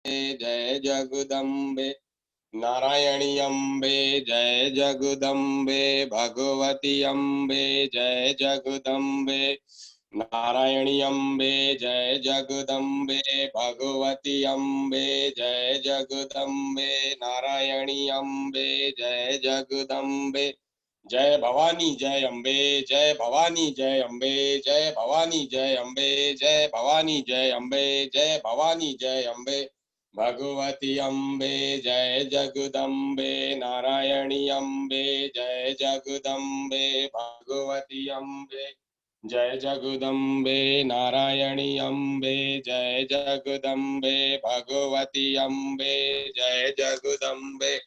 जय जगदम्बे। नारायणी अम्बे जय जगदम्बे, भगवती अम्बे जय जगदम्बे। नारायणी अम्बे जय जगदम्बे, भगवती अम्बे जय जगदम्बे। नारायणी अम्बे जय जगदम्बे। जय भवानी जय अम्बे, जय भवानी जय अम्बे, जय भवानी जय अम्बे, जय भवानी जय अम्बे, जय भवानी जय अम्बे। भगवती अम्बे जय जगदम्बे। नारायणी अम्बे जय जगदम्बे, भगवती अम्बे जय जगदम्बे। नारायणी अम्बे जय जगदम्बे, भगवती अम्बे जय जगदम्बे।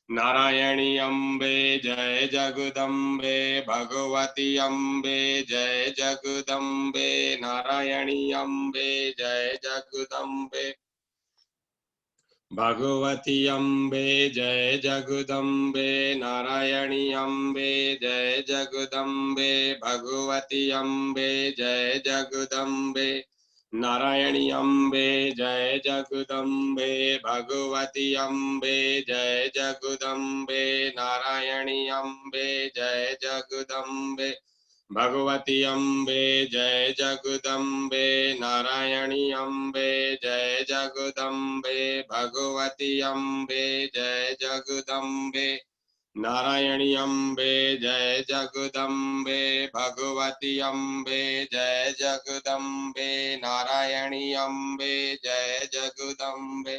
नारायणी अम्बे जय जगदम्बे, भगवती अम्बे जय जगदम्बे। नारायणी अम्बे जय जगदम्बे, भगवती अम्बे जय जगदम्बे। नारायणी अम्बे जय जगदम्बे, भगवती अम्बे जय जगदम्बे। नारायणी अम्बे जय जगदम्बे, भगवती अम्बे जय जगदम्बे। नारायणी अम्बे जय जगदम्बे, भगवती अम्बे जय जगदम्बे। नारायणी अम्बे जय जगदम्बे, भगवती अम्बे जय जगदम्बे। नारायणी अम्बे जय जगदम्बे, भगवती अम्बे जय जगदम्बे। नारायणी अम्बे जय जगदम्बे,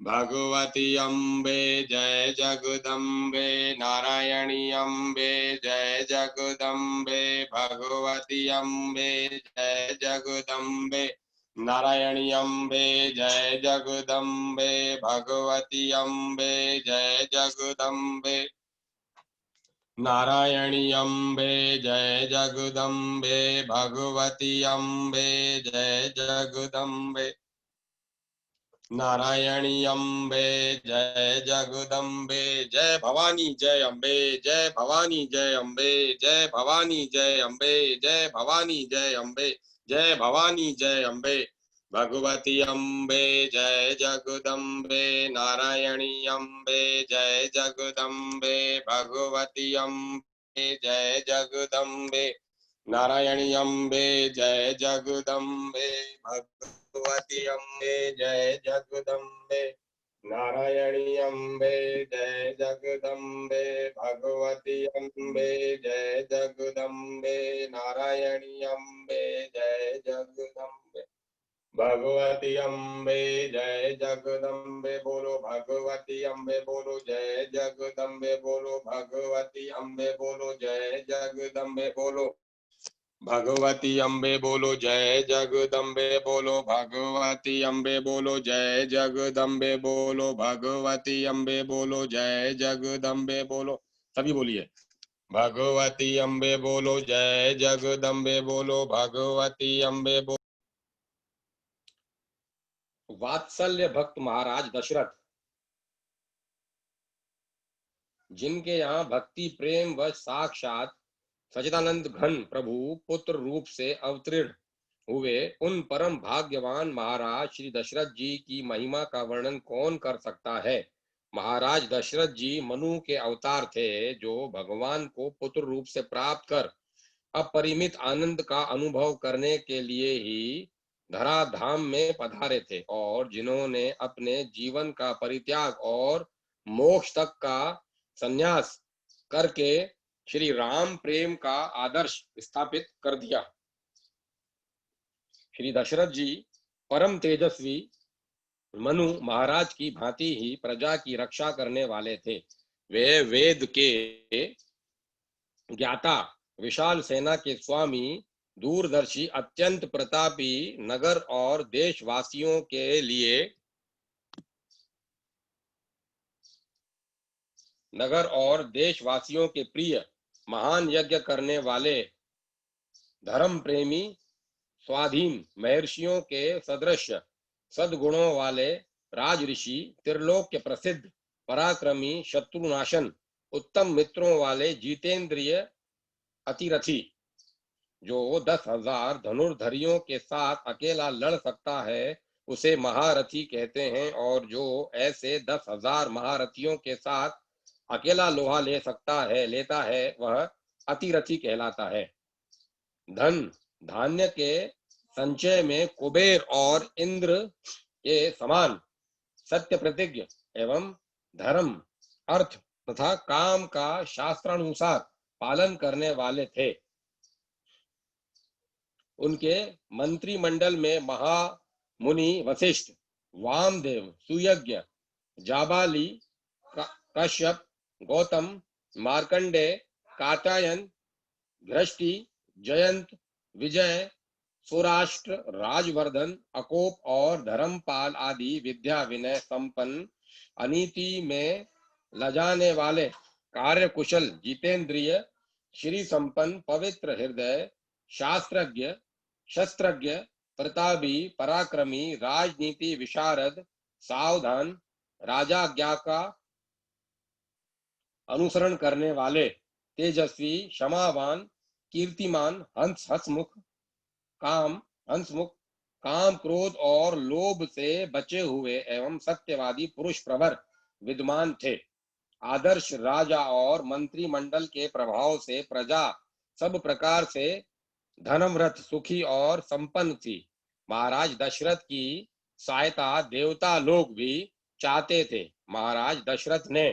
भगवती अम्बे जय जगदम्बे। नारायणी अम्बे जय जगदम्बे, भगवती अम्बे जय जगदम्बे। नारायणी अम्बे जय जगदम्बे, भगवती अम्बे जय जगदम्बे। नारायणी अम्बे जय जगदम्बे, भगवती अम्बे जय जगदम्बे। नारायणी अम्बे जय जगदम्बे। जय भवानी जय अम्बे, जय भवानी जय अम्बे, जय भवानी जय अम्बे, जय भवानी जय अम्बे, जय भवानी जय अम्बे। भगवती अम्बे जय जगदम्बे। नारायणी अम्बे जय जगदम्बे, भगवती अम्बे जय जगदम्बे। नारायणी अम्बे जय जगदम्बे, भगवती अम्बे जय जगदम्बे। नारायणी अम्बे जय जगदम्बे, भगवती अम्बे जय जगदम्बे। नारायणी अम्बे जय जगदम्बे, भगवती अम्बे जय जगदम्बे। बोलो भगवती अम्बे, बोलो जय जगदम्बे, बोलो भगवती अम्बे, बोलो जय जगदम्बे, बोलो भगवती अम्बे, बोलो जय जगदम्बे, बोलो भगवती अम्बे, बोलो जय जगदम्बे, बोलो भगवती अम्बे, बोलो जय जगदम्बे, बोलो सभी बोलिए। भगवती अम्बे बोलो जय जगदम्बे, बोलो भगवती अम्बे बोलो। वात्सल्य भक्त महाराज दशरथ, जिनके यहाँ भक्ति प्रेम व साक्षात सच्चिदानंद घन प्रभु पुत्र रूप से अवतीर्ण हुए, उन परम भाग्यवान महाराज श्री दशरथ जी की महिमा का वर्णन कौन कर सकता है। महाराज दशरथ जी मनु के अवतार थे, जो भगवान को पुत्र रूप से प्राप्त कर अपरिमित आनंद का अनुभव करने के लिए ही धराधाम में पधारे थे, और जिन्होंने अपने जीवन का परित्याग और मोक्ष तक का संन्यास करके श्री राम प्रेम का आदर्श स्थापित कर दिया। श्री दशरथ जी परम तेजस्वी मनु महाराज की भांति ही प्रजा की रक्षा करने वाले थे। वे वेद के ज्ञाता, विशाल सेना के स्वामी, दूरदर्शी, अत्यंत प्रतापी, नगर और देशवासियों के लिए नगर और देशवासियों के प्रिय, महान यज्ञ करने वाले, धर्म प्रेमी, स्वाधीन, महर्षियों के सदृश सद्गुणों वाले राज ऋषि, त्रिलोक्य प्रसिद्ध पराक्रमी, शत्रुनाशन, उत्तम मित्रों वाले, जितेंद्रिय अतिरथी, जो 10,000 धनुर्धरियों के साथ अकेला लड़ सकता है, उसे महारथी कहते हैं, और जो ऐसे 10,000 महारथियों के साथ अकेला लोहा लेता है वह अतिरथी कहलाता है। धन धान्य के संचय में कुबेर और इंद्र के समान सत्य प्रतिज्ञ एवं धर्म, अर्थ तथा काम का शास्त्रानुसार पालन करने वाले थे। उनके मंत्रिमंडल में महामुनि वशिष्ठ, वामदेव, सुयज्ञ, जाबाली, कश्यप, गौतम, मार्कंडे, कात्यायन, घृष्टि, जयंत, विजय, सौराष्ट्र, राजवर्धन, अकोप और धर्मपाल आदि विद्या विनय संपन्न, अनीति में लजाने वाले, कार्य कुशल, जितेंद्रिय, श्री संपन्न, पवित्र हृदय, शास्त्रज्ञ, शस्त्रज्ञ, प्रतापी, पराक्रमी, राजनीति विशारद, सावधान, राजा आज्ञा का अनुसरण करने वाले, तेजस्वी, क्षमावान, कीर्तिमान, हंसमुख, काम क्रोध और लोभ से बचे हुए एवं सत्यवादी पुरुष प्रवर विद्वान थे। आदर्श राजा और मंत्रिमंडल के प्रभाव से प्रजा सब प्रकार से धनव्रत, सुखी और संपन्न थी। महाराज दशरथ की सहायता देवता लोग भी चाहते थे। महाराज दशरथ ने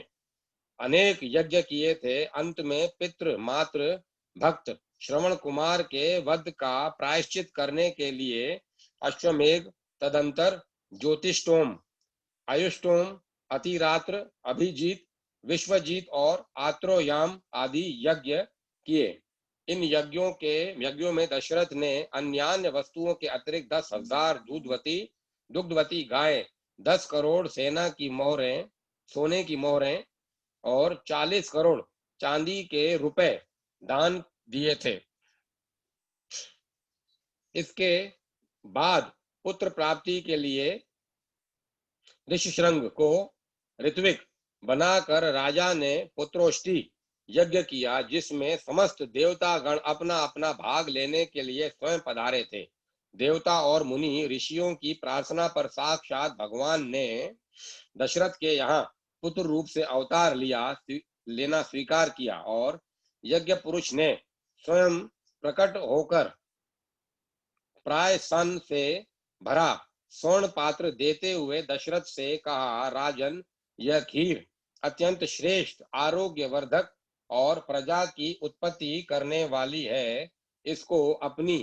अनेक यज्ञ किए थे। अंत में पितृ मातृ भक्त श्रवण कुमार के वध का प्रायश्चित करने के लिए अश्वमेघ, तदंतर ज्योतिषोम, आयुष्टोम, अतिरात्र, अभिजीत, विश्वजीत और आत्रोयाम आदि यज्ञ किए। इन यज्ञों में दशरथ ने अन्यान्य वस्तुओं के अतिरिक्त 10,000 दुग्धवती गायें, 10 करोड़ सेना की मोहरें, सोने की मोहरें और 40 करोड़ चांदी के रुपए दान दिए थे। इसके बाद पुत्र प्राप्ति के लिए ऋषिशृंग को ऋत्विक बनाकर राजा ने पुत्रोष्टि यज्ञ किया, जिसमें समस्त देवतागण अपना अपना भाग लेने के लिए स्वयं पधारे थे। देवता और मुनि ऋषियों की प्रार्थना पर साक्षात भगवान ने दशरथ के यहाँ पुत्र रूप से अवतार लेना स्वीकार किया, और यज्ञ पुरुष ने स्वयं प्रकट होकर प्राय सन से भरा स्वर्ण पात्र देते हुए दशरथ से कहा, राजन, यह खीर अत्यंत श्रेष्ठ, आरोग्यवर्धक और प्रजा की उत्पत्ति करने वाली है। इसको अपनी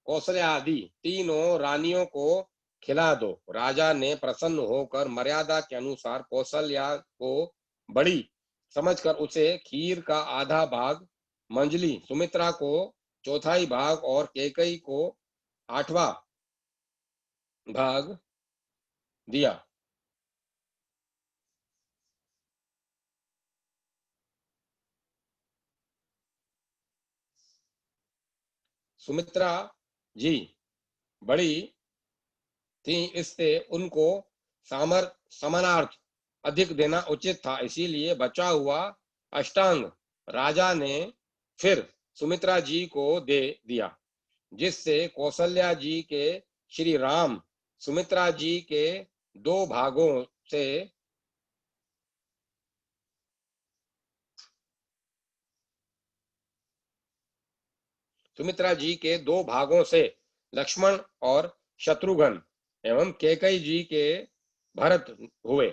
कौशल्या आदि तीनों रानियों को खिला दो। राजा ने प्रसन्न होकर मर्यादा के अनुसार कौशल्या को बड़ी समझकर उसे खीर का आधा भाग, मंजली सुमित्रा को चौथाई भाग और कैकेयी को 8वां भाग दिया। सुमित्रा जी बड़ी थी, इससे उनको समानार्थ अधिक देना उचित था। इसीलिए बचा हुआ अष्टांग राजा ने फिर सुमित्रा जी को दे दिया, जिससे कौशल्या जी के श्री राम सुमित्रा जी के दो भागों से लक्ष्मण और शत्रुघ्न एवं कैकेयी जी के भरत हुए।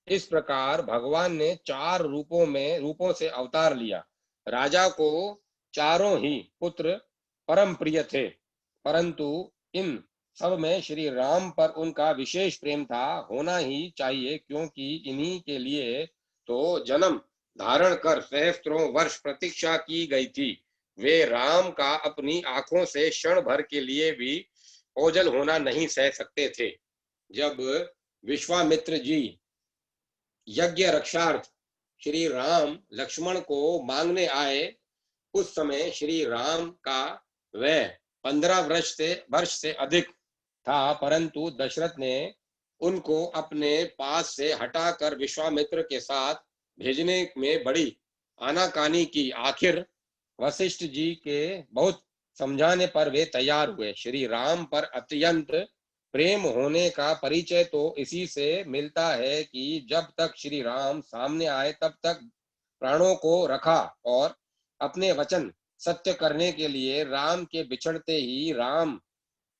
इस प्रकार भगवान ने 4 रूपों से अवतार लिया। राजा को चारों ही पुत्र परम प्रिय थे, परंतु इन सब में श्री राम पर उनका विशेष प्रेम था। होना ही चाहिए, क्योंकि इन्हीं के लिए तो जन्म धारण कर सहस्त्रों वर्ष प्रतीक्षा की गई थी। वे राम का अपनी आंखों से क्षण भर के लिए भी ओझल होना नहीं सह सकते थे। जब विश्वामित्र जी यज्ञ रक्षार्थ श्री राम लक्ष्मण को मांगने आए, उस समय श्री राम का वह 15 वर्ष से अधिक था, परंतु दशरथ ने उनको अपने पास से हटाकर विश्वामित्र के साथ भेजने में बड़ी आनाकानी की। आखिर वशिष्ठ जी के बहुत समझाने पर वे तैयार हुए। श्री राम पर अत्यंत प्रेम होने का परिचय तो इसी से मिलता है कि जब तक श्री राम सामने आए तब तक प्राणों को रखा, और अपने वचन सत्य करने के लिए राम के बिछड़ते ही राम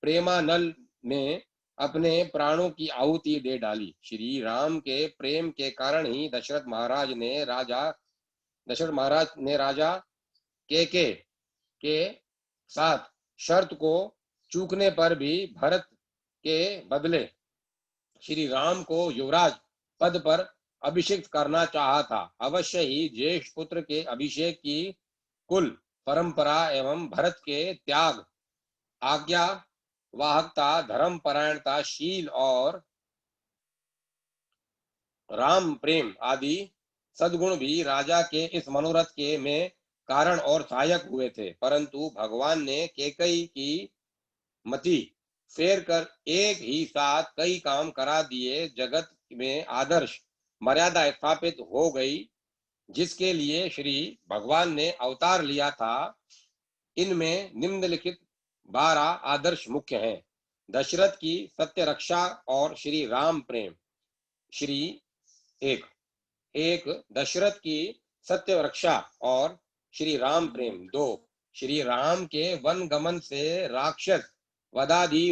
प्रेमानल ने अपने प्राणों की आहुति दे डाली। श्री राम के प्रेम के कारण ही दशरथ महाराज ने राजा के साथ शर्त को चूकने पर भी भरत के बदले श्री राम को युवराज पद पर अभिषिक्त करना चाहा था। अवश्य ही ज्येष्ठ पुत्र के अभिषेक की कुल परंपरा एवं भरत के त्याग, आज्ञा वाहकता, धर्म परायणता, शील और राम प्रेम आदि सद्गुण भी राजा के इस मनोरथ के में कारण और सहायक हुए थे। परंतु भगवान ने कैकेयी की मति फेर कर एक ही साथ कई काम करा दिए। जगत में आदर्श मर्यादा स्थापित हो गई, जिसके लिए श्री भगवान ने अवतार लिया था। इनमें निम्नलिखित 12 आदर्श मुख्य हैं। दशरथ की सत्य रक्षा और श्री राम प्रेम। श्री एक दशरथ की सत्य रक्षा और श्री राम प्रेम। 2 श्री राम के वन गमन से राक्षस वदादि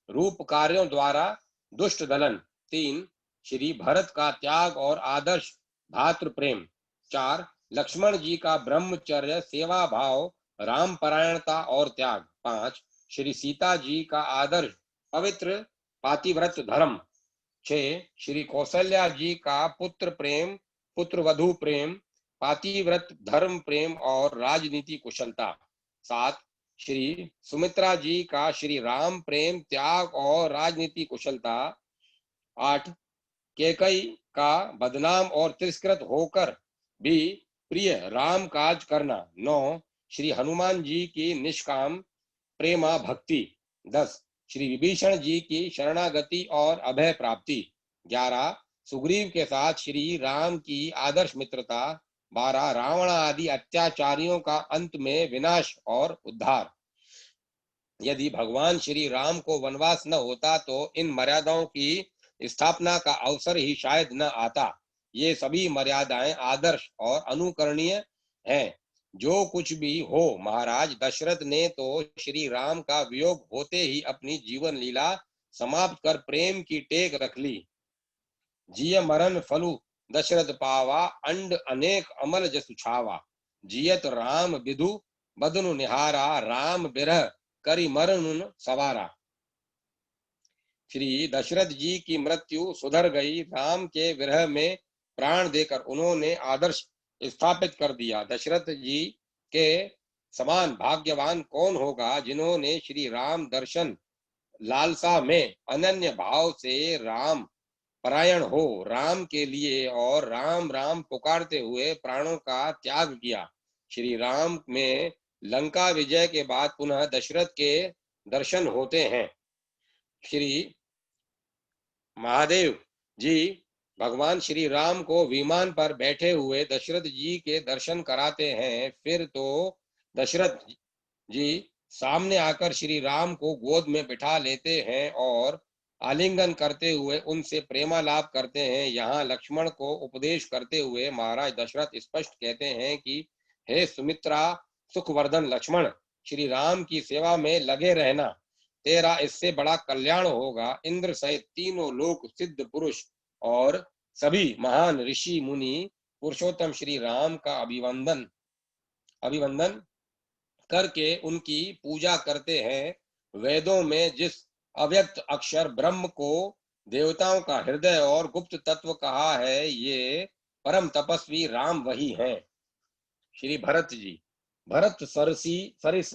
रूप कार्यों द्वारा दुष्ट दलन। 3 श्री भरत का त्याग और आदर्श भातृ प्रेम। 4 लक्ष्मण जी का ब्रह्मचर्य, सेवा भाव, राम परायणता और त्याग। 5 श्री सीता जी का आदर्श पवित्र पातिव्रत धर्म। 6 श्री कौशल्या जी का पुत्र प्रेम, पुत्र वधु प्रेम, पातिव्रत धर्म प्रेम और राजनीति कुशलता। 7 श्री सुमित्रा जी का श्री राम प्रेम, त्याग और राजनीति कुशलता। 8 कैकेयी का बदनाम और तिरस्कृत होकर भी प्रिय राम काज करना। 9 श्री हनुमान जी की निष्काम प्रेमा भक्ति। 10 श्री विभीषण जी की शरणागति और अभय प्राप्ति। 11 सुग्रीव के साथ श्री राम की आदर्श मित्रता। 12 रावण आदि अत्याचारियों का अंत में विनाश और उद्धार। यदि भगवान श्री राम को वनवास न होता तो इन मर्यादाओं की स्थापना का अवसर ही शायद न आता। ये सभी मर्यादाएं आदर्श और अनुकरणीय हैं। जो कुछ भी हो, महाराज दशरथ ने तो श्री राम का वियोग होते ही अपनी जीवन लीला समाप्त कर प्रेम की टेक रख ली। जिय मरण फलु दशरथ पावा, अंड अनेक अमल जसु छावा। जियत राम विधु बदनु निहारा, राम बिरह करि मरण सवारा। श्री दशरथ जी की मृत्यु सुधर गई। राम के विरह में प्राण देकर उन्होंने आदर्श स्थापित कर दिया। दशरथ जी के समान भाग्यवान कौन होगा, जिन्होंने श्री राम दर्शन लालसा में अनन्य भाव से राम परायण हो, राम के लिए और राम राम पुकारते हुए प्राणों का त्याग किया। श्री राम में लंका विजय के बाद पुनः दशरथ के दर्शन होते हैं। श्री महादेव जी भगवान श्री राम को विमान पर बैठे हुए दशरथ जी के दर्शन कराते हैं। फिर तो दशरथ जी सामने आकर श्री राम को गोद में बिठा लेते हैं और आलिंगन करते हुए उनसे प्रेमालाप करते हैं। यहाँ लक्ष्मण को उपदेश करते हुए महाराज दशरथ स्पष्ट कहते हैं कि हे सुमित्रा, सुखवर्धन लक्ष्मण, श्री राम की सेवा में लगे रहना, तेरा इससे बड़ा कल्याण होगा। इंद्र सहित तीनों लोक सिद्ध पुरुष और सभी महान ऋषि मुनि पुरुषोत्तम श्री राम का अभिवंदन करके उनकी पूजा करते हैं। वेदों में जिस अव्यक्त अक्षर ब्रह्म को देवताओं का हृदय और गुप्त तत्व कहा है, ये परम तपस्वी राम वही हैं। श्री भरत जी। भरत सरिस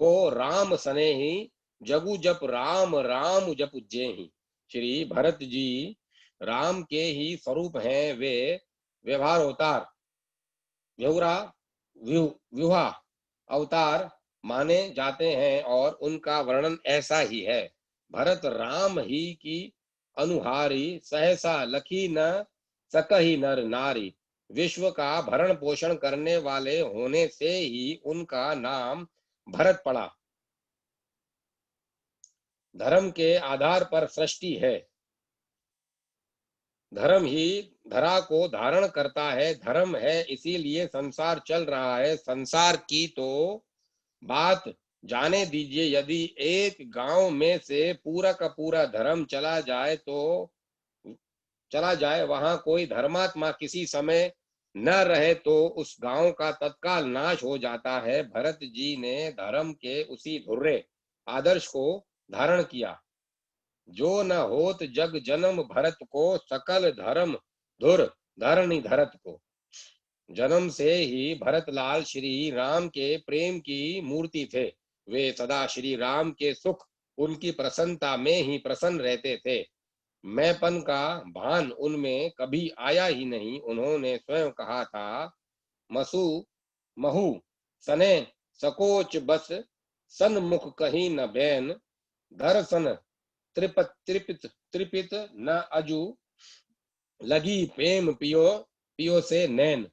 को राम सनेही, जगु जप राम राम जप जेहि। श्री भरत जी राम के ही स्वरूप हैं। वे व्यवहार अवतार, व्यूहा अवतार माने जाते हैं और उनका वर्णन ऐसा ही है। भरत राम ही की अनुहारी, सहसा लखी न सकहि नर नारी। विश्व का भरण पोषण करने वाले होने से ही उनका नाम भरत पड़ा। धर्म के आधार पर सृष्टि है, धर्म ही धरा को धारण करता है, धर्म है इसीलिए संसार चल रहा है। संसार की तो बात जाने दीजिए, यदि एक गांव में से पूरा का पूरा धर्म चला जाए, वहां कोई धर्मात्मा किसी समय न रहे तो उस गांव का तत्काल नाश हो जाता है। भरत जी ने धर्म के उसी धुर्रे आदर्श को धारण किया। जो न होत जग जन्म भरत को, सकल धर्म धुर धरणी धरत को। जन्म से ही भरतलाल श्री राम के प्रेम की मूर्ति थे। वे सदा श्री राम के सुख, उनकी प्रसन्नता में ही प्रसन्न रहते थे। मैंपन का भान उनमें कभी आया ही नहीं। उन्होंने स्वयं कहा था, मसु महु सने सकोच बस, सन्मुख कहीं न बैन, दर्शन त्रिपत त्रिपित त्रिपित न अजू, लगी प्रेम पियो पियो से नैन।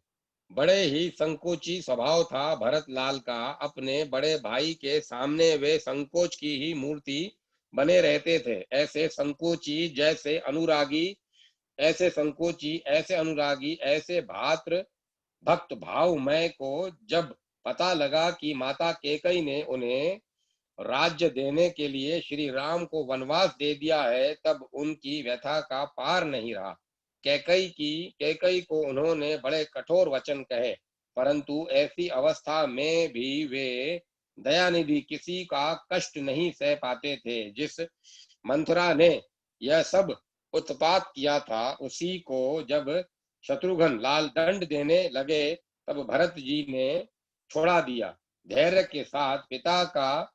बड़े ही संकोची स्वभाव था भरतलाल का। अपने बड़े भाई के सामने वे संकोच की ही मूर्ति बने रहते थे। ऐसे संकोची जैसे अनुरागी, ऐसे संकोची ऐसे अनुरागी, ऐसे भात्र भक्त भावमय को जब पता लगा कि माता केकई ने उन्हें राज्य देने के लिए श्री राम को वनवास दे दिया है, तब उनकी व्यथा का पार नहीं रहा। कैकई को उन्होंने बड़े कठोर वचन कहे, परंतु ऐसी अवस्था में भी वे दयानिधि किसी का कष्ट नहीं सह पाते थे। जिस मंथरा ने यह सब उत्पात किया था, उसी को जब शत्रुघ्न लाल दंड देने लगे, तब भरत जी ने छोड़ा दिया। धैर्य के साथ पिता का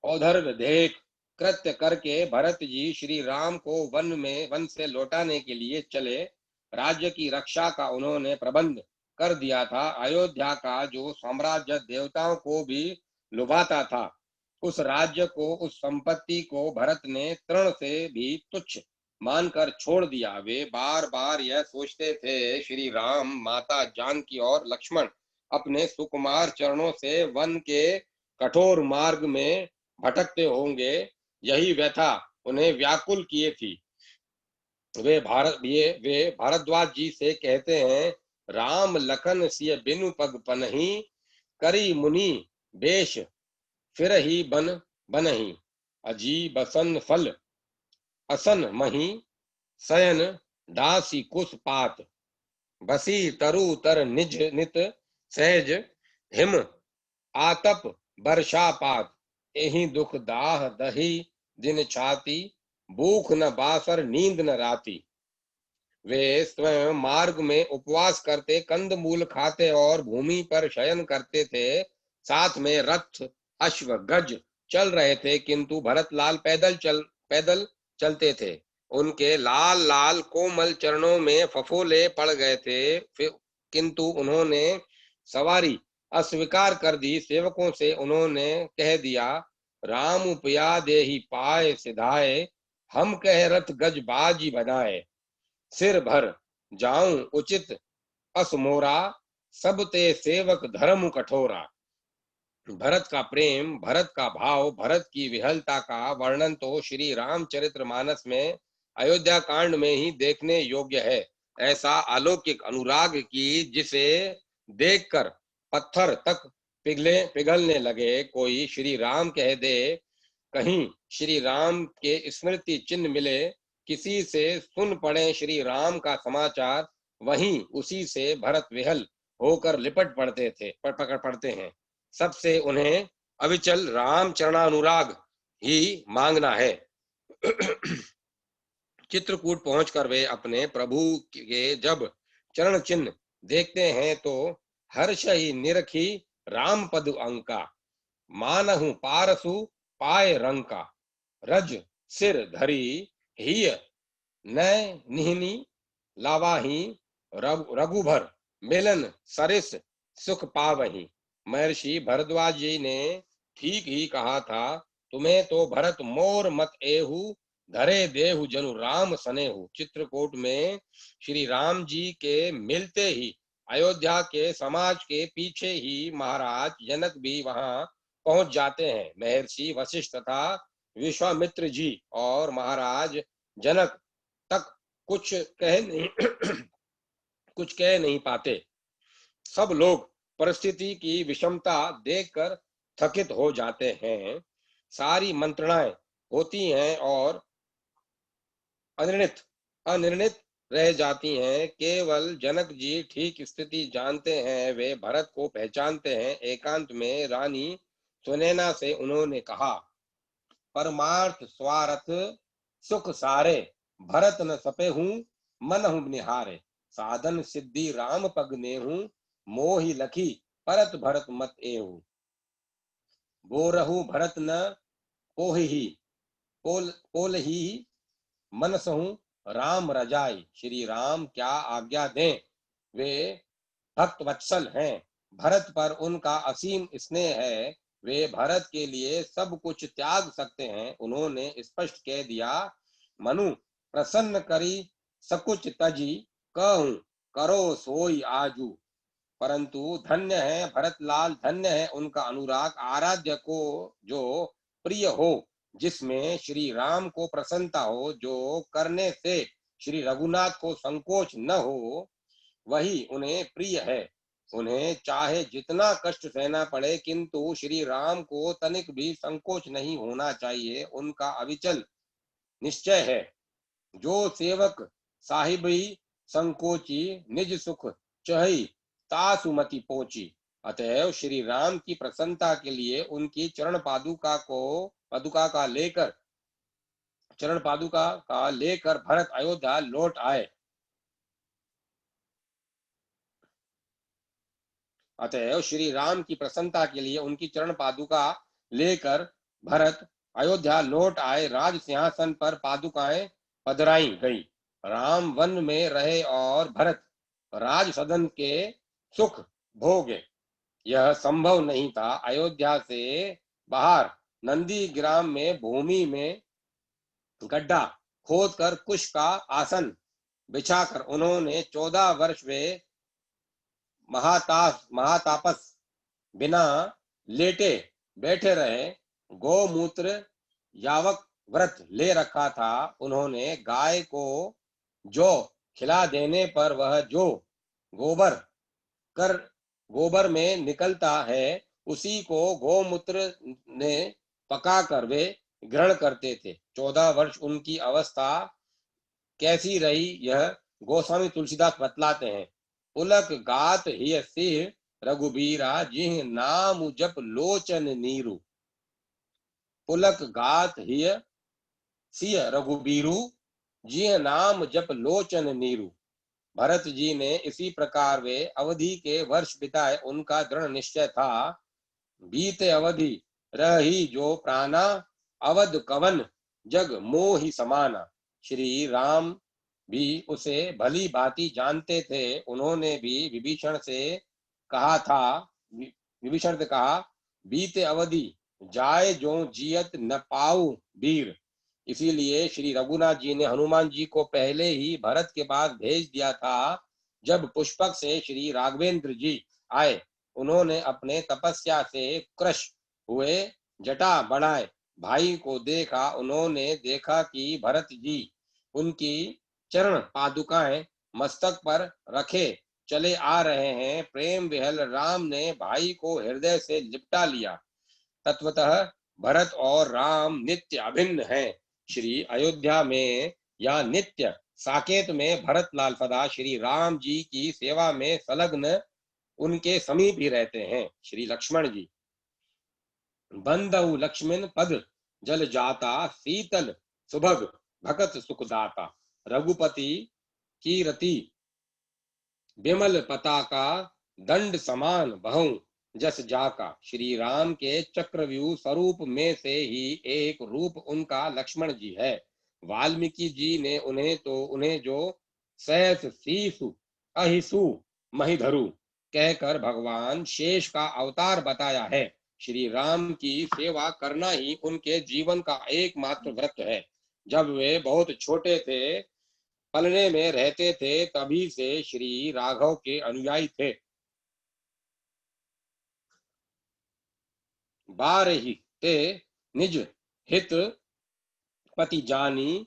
औधर्व देख कृत्य करके भरत जी श्री राम को वन से लौटाने के लिए चले। राज्य की रक्षा का उन्होंने प्रबंध कर दिया था। अयोध्या का जो साम्राज्य देवताओं को भी लुभाता था, उस राज्य को, उस संपत्ति को भरत ने तृण से भी तुच्छ मानकर छोड़ दिया। वे बार बार यह सोचते थे, श्री राम, माता जानकी और लक्ष्मण अपने सुकुमार चरणों से वन के कठोर मार्ग में भटकते होंगे। यही व्यथा उन्हें व्याकुल किए थी। वे भारद्वाज जी से कहते हैं, राम लखन सिय बिनु पग पनहि, करी मुनि बेश फिर ही बनहि, अजी बसन फल असन मही, शयन दासी कुश पात, बसी तरु तर निज नित, सहज हिम आतप वर्षापात, एहि दुख दाह दही दिन छाती, भूख न बासर नींद न राती। वे स्वयं मार्ग में उपवास करते, कंद मूल खाते और भूमि पर शयन करते थे। साथ में रथ अश्व गज चल रहे थे, किंतु भरतलाल पैदल चलते थे। उनके लाल लाल कोमल चरणों में फफोले पड़ गए थे, किंतु उन्होंने सवारी अस्वीकार कर दी। सेवकों से उन्होंने कह दिया, राम उपया देहि पाए सिधाए, हम कह रथ गज बाजी बनाए, सिर भर जाऊं उचित असमोरा, सब ते सेवक धर्म कठोरा। भरत का प्रेम, भरत का भाव, भरत की विहलता का वर्णन तो श्री रामचरितमानस में अयोध्या कांड में ही देखने योग्य है। ऐसा अलौकिक अनुराग की जिसे देखकर पत्थर तक पिघलने लगे। कोई श्री राम कह दे, कहीं श्री राम के स्मृति चिन्ह मिले, किसी से सुन पड़े श्री राम का समाचार, वहीं उसी से भरत विहल होकर लिपट पड़ते हैं। सबसे उन्हें अविचल राम चरणानुराग ही मांगना है। चित्रकूट पहुंचकर वे अपने प्रभु के जब चरण चिन्ह देखते हैं तो हर्ष ही निरखी राम पद अंका, मानहु पारसु पाए रंका, रज सिर धरी हिय नय निहनी, लावाही रघुभर मिलन सरिस सुख पावही। महर्षि भरद्वाज जी ने ठीक ही कहा था, तुम्हें तो भरत मोर मत एहु, धरे देहु जनु राम सनेहु। चित्रकूट में श्री राम जी के मिलते ही अयोध्या के समाज के पीछे ही महाराज जनक भी वहां पहुंच जाते हैं। महर्षि वशिष्ठ तथा विश्वामित्र जी और महाराज जनक तक कुछ कह नहीं कुछ कह नहीं पाते। सब लोग परिस्थिति की विषमता देखकर थकित हो जाते हैं। सारी मंत्रणाएं होती हैं और अनिर्णित अनिर्णित रह जाती हैं। केवल जनक जी ठीक स्थिति जानते हैं। वे भरत को पहचानते हैं। एकांत में रानी सुनैना से उन्होंने कहा, परमार्थ स्वार्थ सुख सारे, भरत न सपे हूँ मन हूँ निहारे। साधन सिद्धि राम पग ने हूँ, मोहि लखी परत भरत मत एहू। बोरहु भरत न पोहि पोल ही मनसहु राम रजाई। श्री राम क्या आज्ञा दें। वे भक्त वत्सल हैं। भरत पर उनका असीम स्नेह है। वे भरत के लिए सब कुछ त्याग सकते हैं। उन्होंने स्पष्ट कह दिया, मनु प्रसन्न करी सकुच तजी, कहूं करो सोई आजू। परंतु धन्य है भरतलाल, धन्य है उनका अनुराग। आराध्य को जो प्रिय हो, जिसमें श्री राम को प्रसन्नता हो, जो करने से श्री रघुनाथ को संकोच न हो, वही उन्हें प्रिय है। उन्हें चाहे जितना कष्ट सहना पड़े, किंतु श्री राम को तनिक भी संकोच नहीं होना चाहिए। उनका अविचल निश्चय है, जो सेवक साहिबी संकोची, निज सुख चही तासुमति पोची। अतएव श्री राम की प्रसन्नता के लिए उनकी चरण पादुका का लेकर भरत अयोध्या लौट आए। अतएव श्री राम की प्रसन्नता के लिए उनकी चरण पादुका लेकर भरत अयोध्या लौट आए। राज सिंहासन पर पादुकाएं पधराई गई। राम वन में रहे और भरत राज सदन के सुख भोगे। यह संभव नहीं था। अयोध्या से बाहर नंदीग्राम में भूमि में गड्ढा खोदकर कुश का आसन बिछाकर उन्होंने 14 वर्ष वे महातापस बिना लेटे बैठे रहे। गौमूत्र यावक व्रत ले रखा था। उन्होंने गाय को जो खिला देने पर वह जो गोबर कर गोबर में निकलता है, उसी को गौमूत्र ने पकाकर वे ग्रहण करते थे। 14 वर्ष उनकी अवस्था कैसी रही, यह गोस्वामी तुलसीदास बतलाते हैं। पुलक गात हिय सिंह रघुबीरा, जिह नाम जप लोचन नीरू। पुलक गात हिय सिंह रघुबीरू, जिह नाम जप लोचन नीरू। भरत जी ने इसी प्रकार वे अवधि के वर्ष बिताए। उनका दृढ़ निश्चय था, बीते अवधि रही जो प्राणा, अवध कवन जग मोहि समाना। श्री राम भी उसे भली भांति जानते थे। उन्होंने भी विभीषण से कहा, बीते अवधि जाए जो जियत न पाऊ वीर। इसीलिए श्री रघुनाथ जी ने हनुमान जी को पहले ही भरत के पास भेज दिया था। जब पुष्पक से श्री राघवेंद्र जी आए, उन्होंने अपने तपस्या से कृश हुए जटा बढ़ाए भाई को देखा। उन्होंने देखा कि भरत जी उनकी चरण पादुकाएं मस्तक पर रखे चले आ रहे हैं। प्रेम विहल राम ने भाई को हृदय से लिपटा लिया। तत्वतः भरत और राम नित्य अभिन्न हैं। श्री अयोध्या में या नित्य साकेत में भरत लाल सदा श्री राम जी की सेवा में संलग्न उनके समीप ही रहते हैं। श्री लक्ष्मण जी बंदऊ लक्ष्मण पद जल जाता, शीतल सुभग भगत सुखदाता। रघुपति की रति विमल पताका, दंड समान बहु जस जाका। श्री राम के चक्रव्यूह स्वरूप में से ही एक रूप उनका लक्ष्मण जी है। वाल्मीकि जी ने उन्हें जो सहस शीसु अहिसु महिधरु कहकर भगवान शेष का अवतार बताया है। श्री राम की सेवा करना ही उनके जीवन का एकमात्र व्रत है। जब वे बहुत छोटे थे, पलने में रहते थे, तभी से श्री राघव के अनुयायी थे। बारही ते निज हित पति जानी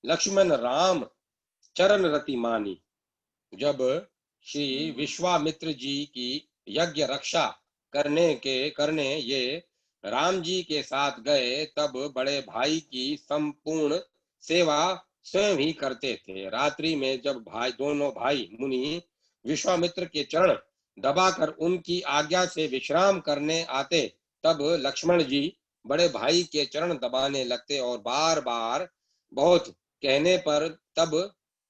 लक्ष्मण राम चरण रति मानी। जब श्री विश्वामित्र जी की यज्ञ रक्षा करने ये राम जी के साथ गए, तब बड़े भाई की संपूर्ण सेवा स्वयं ही करते थे। रात्रि में जब दोनों भाई मुनि विश्वामित्र के चरण दबाकर उनकी आज्ञा से विश्राम करने आते, तब लक्ष्मण जी बड़े भाई के चरण दबाने लगते और बार बार बहुत कहने पर तब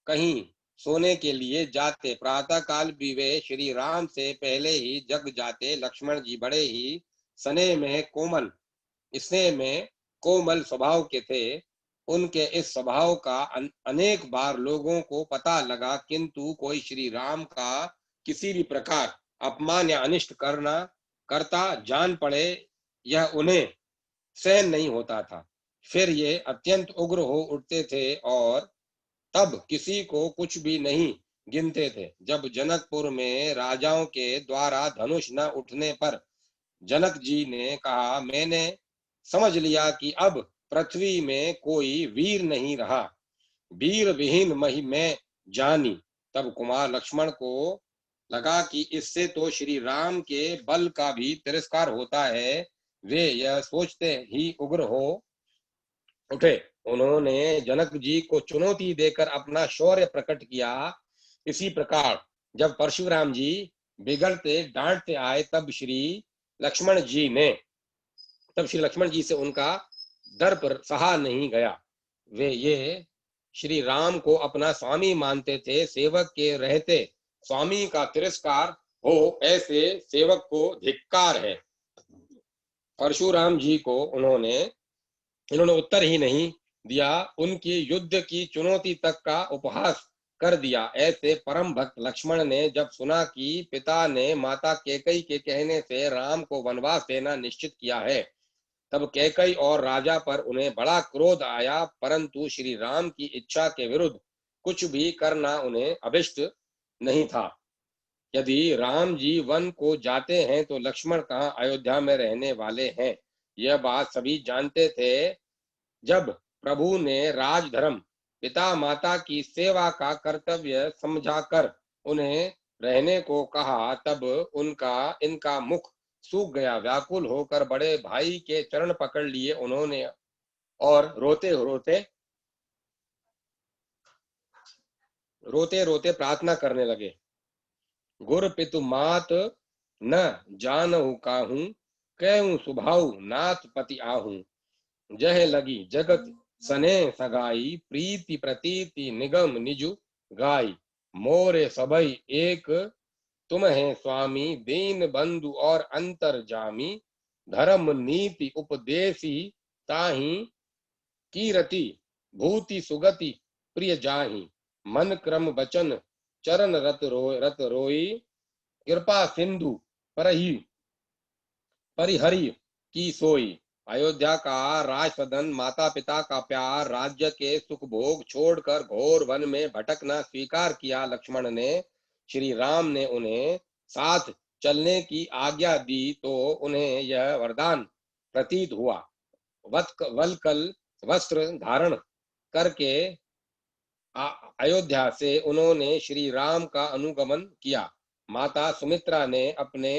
कहीं सोने के लिए जाते। प्रातः काल भी वे श्री राम से पहले ही जग जाते। लक्ष्मण जी बड़े ही स्नेह में कोमल स्वभाव के थे। उनके इस स्वभाव का अनेक बार लोगों को पता लगा, किंतु कोई श्री राम का किसी भी प्रकार अपमान या अनिष्ट करता जान पड़े, यह उन्हें सहन नहीं होता था। फिर ये अत्यंत उग्र हो उठते थे और तब किसी को कुछ भी नहीं गिनते थे। जब जनकपुर में राजाओं के द्वारा धनुष न उठने पर जनक जी ने कहा, मैंने समझ लिया कि अब पृथ्वी में कोई वीर नहीं रहा, वीर विहीन मही में जानी। तब कुमार लक्ष्मण को लगा कि इससे तो श्री राम के बल का भी तिरस्कार होता है। वे यह सोचते ही उग्र हो उठे। उन्होंने जनक जी को चुनौती देकर अपना शौर्य प्रकट किया। इसी प्रकार जब परशुराम जी बिगड़ते डांटते आए, तब श्री लक्ष्मण जी से उनका डर पर सहा नहीं गया। वे ये श्री राम को अपना स्वामी मानते थे। सेवक के रहते स्वामी का तिरस्कार हो, ऐसे सेवक को धिक्कार है। परशुराम जी को इन्होंने उत्तर ही नहीं दिया, उनकी युद्ध की चुनौती तक का उपहास कर दिया। ऐसे परम भक्त लक्ष्मण ने जब सुना कि पिता ने माता कैकेयी के कहने से राम को वनवास देना निश्चित किया है, तब कैकेयी और राजा पर उन्हें बड़ा क्रोध आया, परंतु श्री राम की इच्छा के विरुद्ध कुछ भी करना उन्हें अभिष्ट नहीं था। यदि राम जी वन को जाते हैं तो लक्ष्मण कहाँ अयोध्या में रहने वाले हैं, यह बात सभी जानते थे। जब प्रभु ने राजधर्म पिता माता की सेवा का कर्तव्य समझाकर उन्हें रहने को कहा, तब इनका मुख सूख गया। व्याकुल होकर बड़े भाई के चरण पकड़ लिए उन्होंने और रोते रोते प्रार्थना करने लगे। गुर पितु मात न जानहु काहू, कहूं सुभाऊ नाथ पति आहू। जह लगी जगत सने सगाई, प्रीति प्रतीति निगम निजु गाई। मोरे सबई एक तुम है स्वामी, दीन बंधु और अंतर जामी। धर्म नीति उपदेशी ताही, कीरति भूति सुगति प्रिय जाही। मन क्रम वचन चरण रत रोई, कृपा सिंधु परिहरि की सोई। अयोध्या का राज सदन, माता पिता का प्यार, राज्य के सुख भोग छोड़कर घोर वन में भटकना स्वीकार किया। लक्ष्मण ने श्री राम ने उन्हें साथ चलने की आज्ञा दी तो उन्हें यह वरदान प्रतीत हुआ। वलकल वस्त्र धारण करके अयोध्या से उन्होंने श्री राम का अनुगमन किया। माता सुमित्रा ने अपने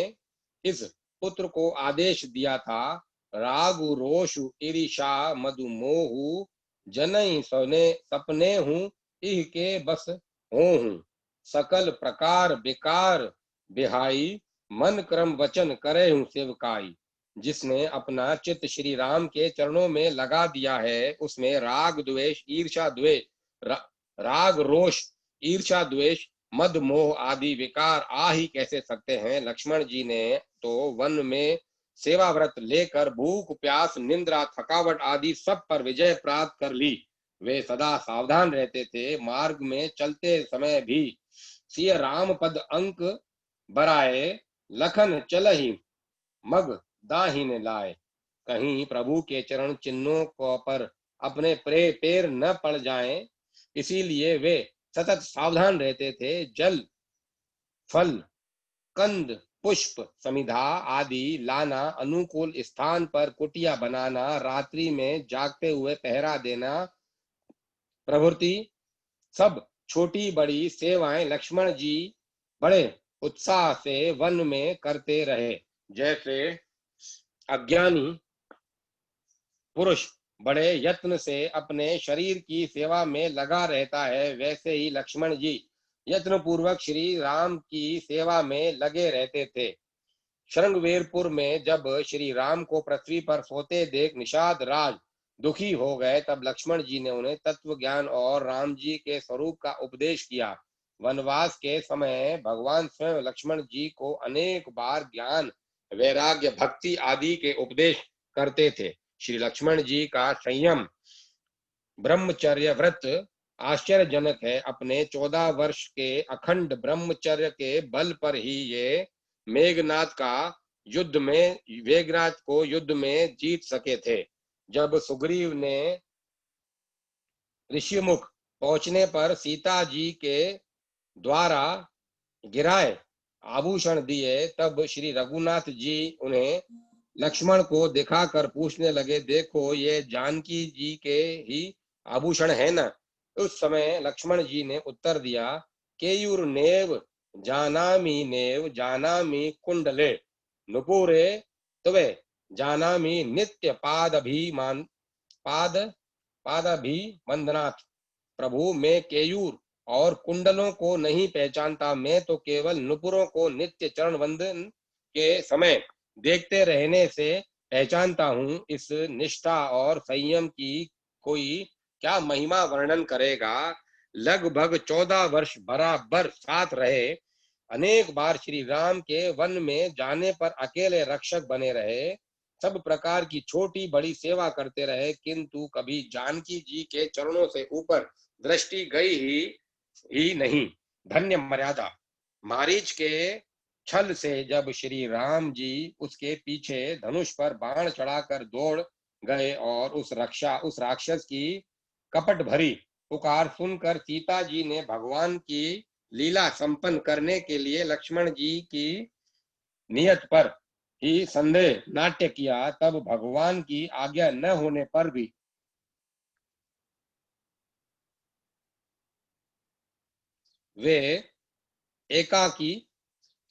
इस पुत्र को आदेश दिया था, रागु रोषु ईर्षा मधु मोहु, जनई सपने हूँ इह के बस हूँ। सकल प्रकार बेकार बिहाई, मन क्रम वचन करे हूँ सेवकाई। जिसने अपना चित्त श्री राम के चरणों में लगा दिया है, उसमें राग द्वेष ईर्षा द्वेष राग रोष ईर्षा द्वेष मद मोह आदि विकार आ ही कैसे सकते हैं। लक्ष्मण जी ने तो वन में सेवा व्रत लेकर भूख प्यास निंद्रा थकावट आदि सब पर विजय प्राप्त कर ली। वे सदा सावधान रहते थे। मार्ग में चलते समय भी सिय राम पद अंक बराए, लखन चलहि मग दाहिने लाए। कहीं प्रभु के चरण चिन्हों को पर अपने पैर न पड़ जाएं, इसीलिए वे सतत सावधान रहते थे। जल फल कंद पुष्प समिधा आदि लाना, अनुकूल स्थान पर कुटिया बनाना, रात्रि में जागते हुए पहरा देना प्रभृति सब छोटी बड़ी सेवाएं लक्ष्मण जी बड़े उत्साह से वन में करते रहे। जैसे अज्ञानी पुरुष बड़े यत्न से अपने शरीर की सेवा में लगा रहता है, वैसे ही लक्ष्मण जी यत्न पूर्वक श्री राम की सेवा में लगे रहते थे। श्रृंगवेरपुर में जब श्री राम को पृथ्वी पर सोते देख निषाद राज दुखी हो गए, तब लक्ष्मण जी ने उन्हें तत्व ज्ञान और राम जी के स्वरूप का उपदेश किया। वनवास के समय भगवान स्वयं लक्ष्मण जी को अनेक बार ज्ञान, वैराग्य, भक्ति आदि के उपदेश करते थे। श्री लक्ष्मण जी का संयम, ब्रह्मचर्य व्रत आश्चर्यजनक है। अपने 14 वर्ष के अखंड ब्रह्मचर्य के बल पर ही ये मेघनाथ को युद्ध में जीत सके थे। जब सुग्रीव ने ऋषिमुख पहुंचने पर सीता जी के द्वारा गिराए आभूषण दिए, तब श्री रघुनाथ जी उन्हें लक्ष्मण को दिखाकर पूछने लगे, देखो ये जानकी जी के ही आभूषण है ना? उस समय लक्ष्मण जी ने उत्तर दिया, केयूरनेव जानामि कुंडले नुपुरे तवे जानामि नित्य पादाभिवंदनात्। प्रभु, मैं केयूर और कुंडलों को नहीं पहचानता, मैं तो केवल नुपुरों को नित्य चरण वंदन के समय देखते रहने से पहचानता हूँ। इस निष्ठा और संयम की कोई क्या महिमा वर्णन करेगा। लगभग 14 वर्ष बराबर साथ रहे। अनेक बार श्री राम के वन में जाने पर अकेले रक्षक बने रहे। सब प्रकार की छोटी बड़ी सेवा करते रहे, किंतु कभी जानकी जी के चरणों से ऊपर दृष्टि गई ही नहीं। धन्य मर्यादा। मारीच के छल से जब श्री राम जी उसके पीछे धनुष पर बाण चढ़ाकर दौड़ गए और उस राक्षस की कपट भरी पुकार सुनकर सीता जी ने भगवान की लीला संपन्न करने के लिए लक्ष्मण जी की नियत पर ही संदेह नाट्य किया, तब भगवान की आज्ञा न होने पर भी वे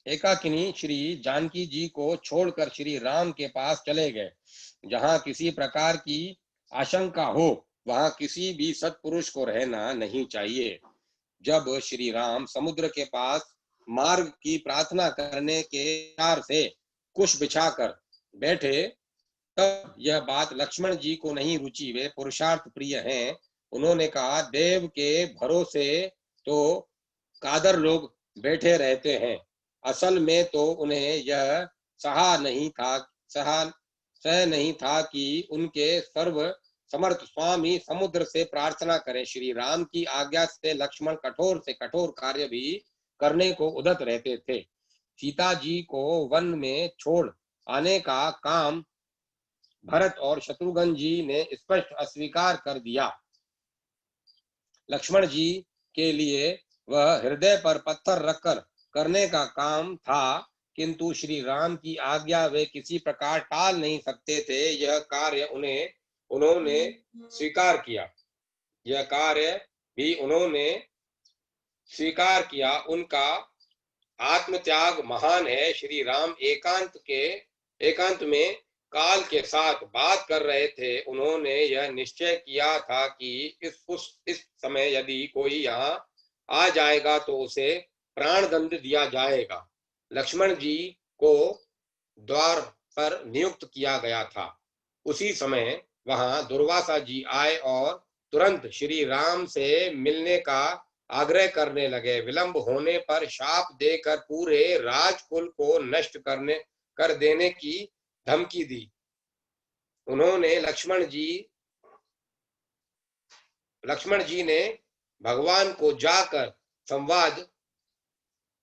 एकाकिनी श्री जानकी जी को छोड़कर श्री राम के पास चले गए। जहां किसी प्रकार की आशंका हो, वहां किसी भी सत्पुरुष को रहना नहीं चाहिए। जब श्री राम समुद्र के पास मार्ग की प्रार्थना करने के विचार से कुश बिछाकर बैठे, तब यह बात लक्ष्मण जी को नहीं रुचि। वे पुरुषार्थ प्रिय हैं। उन्होंने कहा, देव के भरोसे तो कादर लोग बैठे रहते हैं, असल में तो उन्हें यह सह नहीं था कि उनके सर्व समर्थ स्वामी समुद्र से प्रार्थना करें। श्री राम की आज्ञा से लक्ष्मण कठोर से कठोर कार्य भी करने को उद्यत रहते थे। सीता जी को वन में छोड़ आने का काम भरत और शत्रुघ्न जी ने स्पष्ट अस्वीकार कर दिया। लक्ष्मण जी के लिए वह हृदय पर पत्थर रखकर करने का काम था, किंतु श्री राम की आज्ञा वे किसी प्रकार टाल नहीं सकते थे। यह कार्य उन्होंने स्वीकार किया। यह कार्य भी उन्होंने स्वीकार किया। उनका आत्मत्याग महान है। श्री राम एकांत में काल के साथ बात कर रहे थे। उन्होंने यह निश्चय किया था कि इस समय यदि कोई यहाँ आ जाएगा तो उसे प्राण दंड दिया जाएगा। लक्ष्मण जी को द्वार पर नियुक्त किया गया था। उसी समय वहां दुर्वासा जी आए और तुरंत श्री राम से मिलने का आग्रह करने लगे। विलंब होने पर शाप देकर पूरे राजकुल को नष्ट कर देने की धमकी दी। उन्होंने लक्ष्मण जी ने भगवान को जाकर संवाद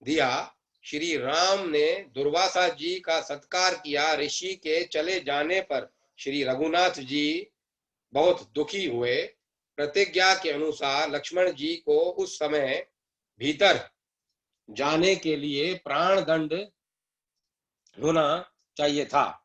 दिया। श्री राम ने दुर्वासा जी का सत्कार किया। ऋषि के चले जाने पर श्री रघुनाथ जी बहुत दुखी हुए। प्रतिज्ञा के अनुसार लक्ष्मण जी को उस समय भीतर जाने के लिए प्राण दंड होना चाहिए था।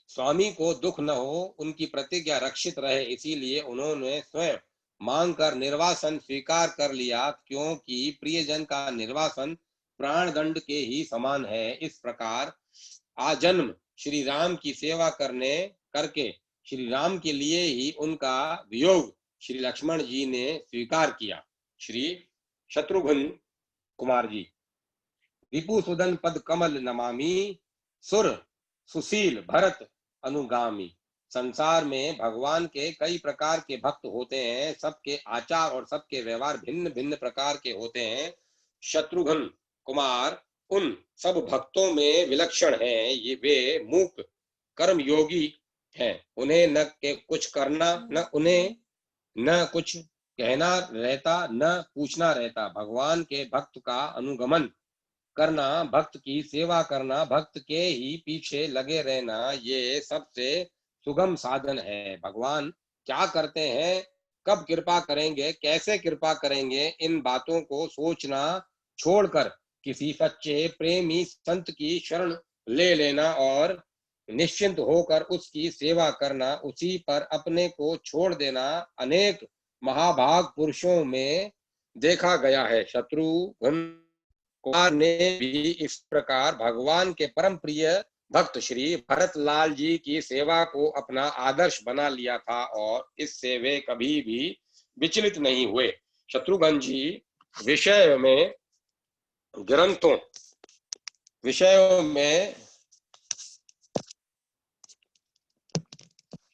स्वामी को दुख न हो, उनकी प्रतिज्ञा रक्षित रहे, इसीलिए उन्होंने स्वयं मांग कर निर्वासन स्वीकार कर लिया, क्योंकि प्रियजन का निर्वासन प्राण दंड के ही समान है। इस प्रकार आजन्म श्री राम की सेवा करने करके श्री राम के लिए ही उनका वियोग श्री लक्ष्मण जी ने स्वीकार किया। श्री शत्रुघ्न कुमार जी। रिपुसुदन पद कमल नमामि, सुर सुशील भरत अनुगामी। संसार में भगवान के कई प्रकार के भक्त होते हैं, सबके आचार और सबके व्यवहार भिन्न भिन्न प्रकार के होते हैं। शत्रुघ्न कुमार उन सब भक्तों में विलक्षण हैं। ये वे मूक कर्म योगी हैं। उन्हें न के कुछ करना, न उन्हें न कुछ कहना रहता, न पूछना रहता। भगवान के भक्त का अनुगमन करना, भक्त की सेवा करना, भक्त के ही पीछे लगे रहना, ये सबसे सुगम साधन है। भगवान क्या करते हैं, कब कृपा करेंगे, कैसे कृपा करेंगे, इन बातों को सोचना छोड़कर किसी सच्चे प्रेमी संत की शरण ले लेना और निश्चिंत होकर उसकी सेवा करना, उसी पर अपने को छोड़ देना अनेक महाभाग पुरुषों में देखा गया है। शत्रुघ्न कुमार ने भी इस प्रकार भगवान के परम प्रिय भक्त श्री भरत लाल जी की सेवा को अपना आदर्श बना लिया था और इससे वे कभी भी विचलित नहीं हुए। शत्रुघ्न जी विषय में ग्रंथों विषयों में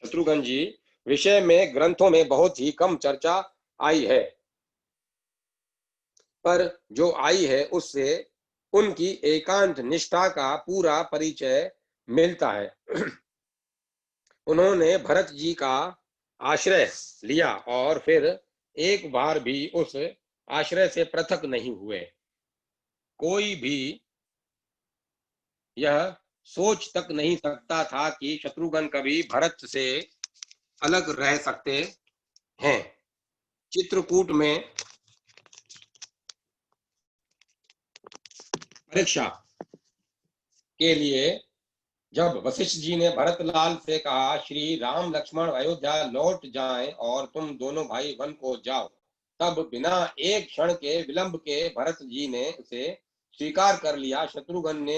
शत्रुघ्न जी विषय में ग्रंथों में बहुत ही कम चर्चा आई है, पर जो आई है उससे उनकी एकांत निष्ठा का पूरा परिचय मिलता है। उन्होंने भरत जी का आश्रय लिया और फिर एक बार भी उस आश्रय से पृथक नहीं हुए। कोई भी यह सोच तक नहीं सकता था कि शत्रुघ्न कभी भरत से अलग रह सकते हैं। चित्रकूट में परीक्षा के लिए जब वशिष्ठ जी ने भरतलाल से कहा, श्री राम लक्ष्मण अयोध्या लौट जाएं और तुम दोनों भाई वन को जाओ, तब बिना एक क्षण के विलंब के भरत जी ने उसे स्वीकार कर लिया। शत्रुघ्न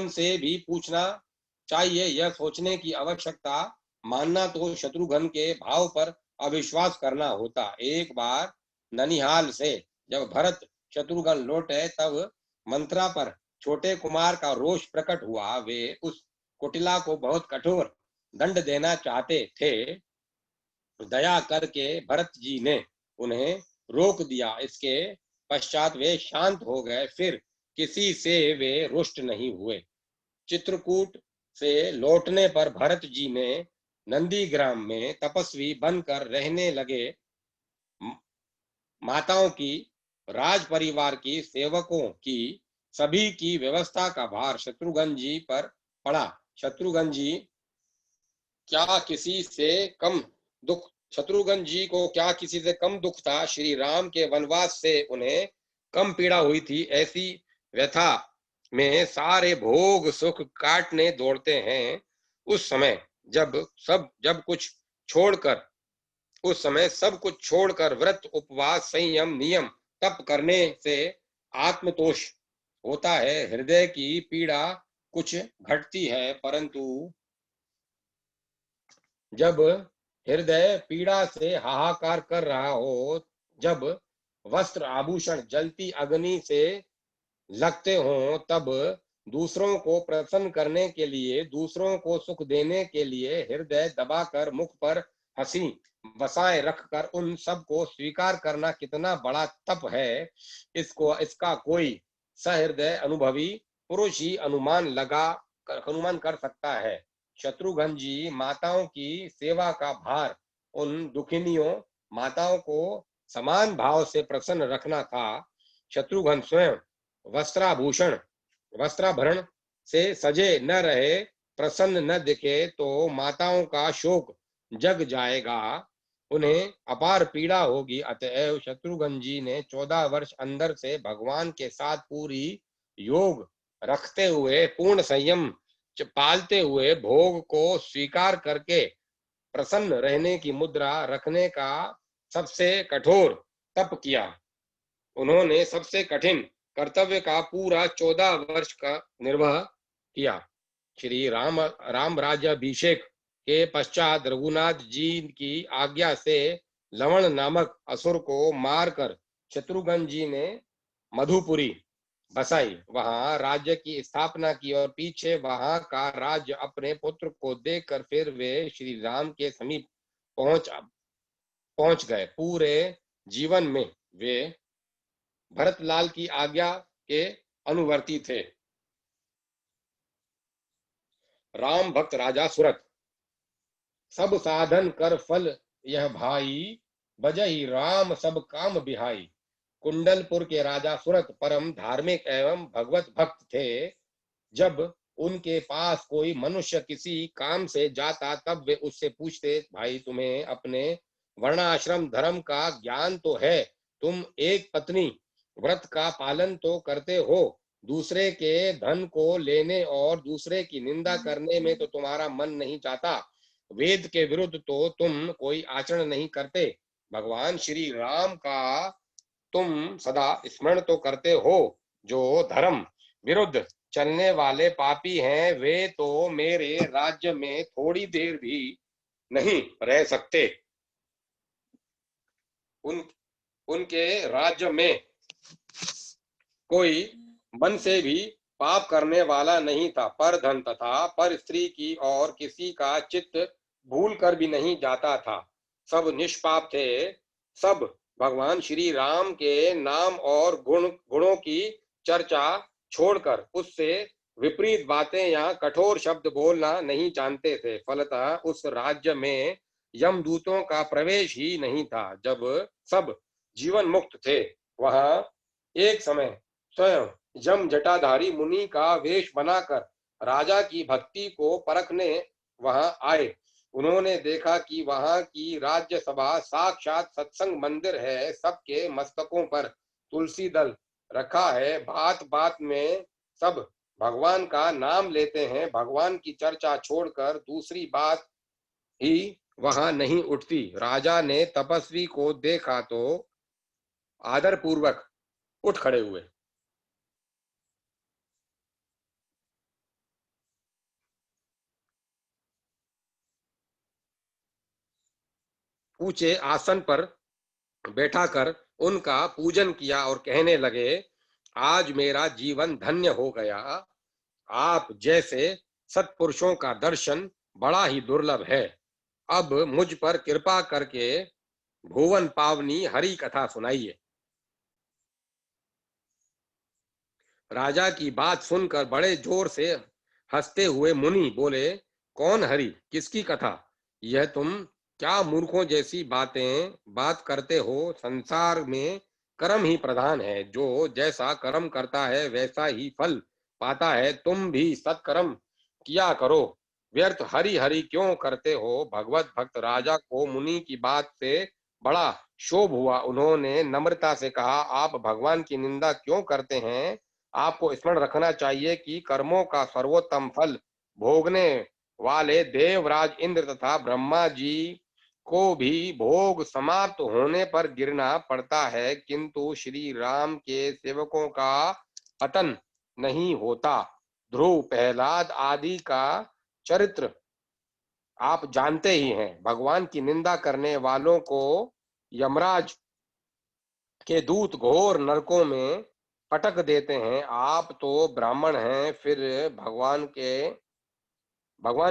से भी पूछना चाहिए, यह सोचने की आवश्यकता, मानना तो शत्रुघ्न के भाव पर अविश्वास करना होता। एक बार ननिहाल से जब भरत शत्रुघ्न लौटे, तब मंत्रा पर छोटे कुमार का रोष प्रकट हुआ। वे उस कुटिला को बहुत कठोर दंड देना चाहते थे। दया करके भरत जी ने उन्हें रोक दिया। इसके पश्चात वे शांत हो गए, फिर किसी से वे रुष्ट नहीं हुए। चित्रकूट से लौटने पर भरत जी ने नंदीग्राम में तपस्वी बनकर रहने लगे। माताओं की, राज परिवार की, सेवकों की, सभी की व्यवस्था का भार शत्रुघ्न जी पर पड़ा। शत्रुघ्न जी क्या किसी से कम दुख शत्रुघ्न जी को क्या किसी से कम दुख था? श्री राम के वनवास से उन्हें कम पीड़ा हुई थी। ऐसी व्यथा में सारे भोग सुख काटने दौड़ते हैं। उस समय सब कुछ छोड़कर व्रत, उपवास, संयम, नियम, तप करने से आत्मतोष होता है। हृदय की पीड़ा कुछ घटती है, परंतु जब हृदय पीड़ा से हाहाकार कर रहा हो, जब वस्त्र आभूषण जलती अग्नि से लगते हों, तब दूसरों को प्रसन्न करने के लिए, दूसरों को सुख देने के लिए हृदय दबाकर मुख पर हंसी बसाए रखकर उन सब को स्वीकार करना कितना बड़ा तप है, इसका कोई सहृदय अनुभवी पुरुष ही अनुमान कर सकता है। शत्रुघ्न जी माताओं की सेवा का भार उन दुखिनियों माताओं को समान भाव से प्रसन्न रखना था। शत्रुघ्न स्वयं वस्त्राभरण से सजे न रहे, प्रसन्न न दिखे, तो माताओं का शोक जग जाएगा। उन्हें अपार पीड़ा होगी। अतएव शत्रुघ्न जी ने 14 वर्ष अंदर से भगवान के साथ पूरी योग रखते हुए, पूर्ण संयम पालते हुए, भोग को स्वीकार करके प्रसन्न रहने की मुद्रा रखने का सबसे कठोर तप किया। उन्होंने सबसे कठिन कर्तव्य का पूरा 14 वर्ष का निर्वाह किया। श्री राम राज्याभिषेक के पश्चात रघुनाथ जी की आज्ञा से लवण नामक असुर को मारकर शत्रुघ्न जी ने मधुपुरी बसाई, वहां राज्य की स्थापना की और पीछे वहां का राज्य अपने पुत्र को देकर फिर वे श्री राम के समीप पहुंच गए। पूरे जीवन में वे भरतलाल की आज्ञा के अनुवर्ती थे। राम भक्त राजा सूरत। सब साधन कर फल यह भाई, बजहि राम सब काम बिहाई। कुंडलपुर के राजा सूरत परम धार्मिक एवं भगवत भक्त थे। जब उनके पास कोई मनुष्य किसी काम से जाता तब वे उससे पूछते, भाई तुम्हें अपने वर्णाश्रम धर्म का ज्ञान तो है, तुम एक पत्नी व्रत का पालन तो करते हो, दूसरे के धन को लेने और दूसरे की निंदा करने में तो तुम्हारा मन नहीं चाहता, वेद के विरुद्ध तो तुम कोई आचरण नहीं करते, भगवान श्री राम का तुम सदा स्मरण तो करते हो, जो धर्म विरुद्ध चलने वाले पापी हैं वे तो मेरे राज्य में थोड़ी देर भी नहीं रह सकते। उनके राज्य में कोई मन से भी पाप करने वाला नहीं था, पर धन तथा पर स्त्री की और किसी का चित्त भूल कर भी नहीं जाता था। सब निष्पाप थे। सब भगवान श्री राम के नाम और गुणों की चर्चा छोड़कर उससे विपरीत बातें या कठोर शब्द बोलना नहीं जानते थे। फलतः उस राज्य में यमदूतों का प्रवेश ही नहीं था। जब सब जीवन मुक्त थे, वहां एक समय स्वयं यम जटाधारी मुनि का वेश बनाकर राजा की भक्ति को परखने वहां आए। उन्होंने देखा कि वहां की राज्य सभा साक्षात सत्संग मंदिर है। सबके मस्तकों पर तुलसी दल रखा है। बात बात में सब भगवान का नाम लेते हैं। भगवान की चर्चा छोड़कर दूसरी बात ही वहां नहीं उठती। राजा ने तपस्वी को देखा तो आदर पूर्वक उठ खड़े हुए। ऊंचे आसन पर बैठाकर उनका पूजन किया और कहने लगे, आज मेरा जीवन धन्य हो गया। आप जैसे सत्पुरुषों का दर्शन बड़ा ही दुर्लभ है। अब मुझ पर कृपा करके भुवन पावनी हरि कथा सुनाइए। राजा की बात सुनकर बड़े जोर से हंसते हुए मुनि बोले, कौन हरि, किसकी कथा? यह तुम क्या मूर्खों जैसी बात करते हो? संसार में कर्म ही प्रधान है। जो जैसा कर्म करता है वैसा ही फल पाता है। तुम भी सत्कर्म किया करो। व्यर्थ हरि हरि क्यों करते हो? भगवत भक्त राजा को मुनि की बात से बड़ा क्षोभ हुआ। उन्होंने नम्रता से कहा, आप भगवान की निंदा क्यों करते हैं? आपको स्मरण रखना चाहिए कि कर्मों का सर्वोत्तम फल भोगने वाले देवराज इंद्र तथा ब्रह्मा जी को भी भोग समाप्त होने पर गिरना पड़ता है, किंतु श्री राम के सेवकों का पतन नहीं होता। ध्रुव, प्रहलाद आदि का चरित्र आप जानते ही हैं। भगवान की निंदा करने वालों को यमराज के दूत घोर नरकों में पटक देते हैं। आप तो ब्राह्मण हैं, फिर भगवान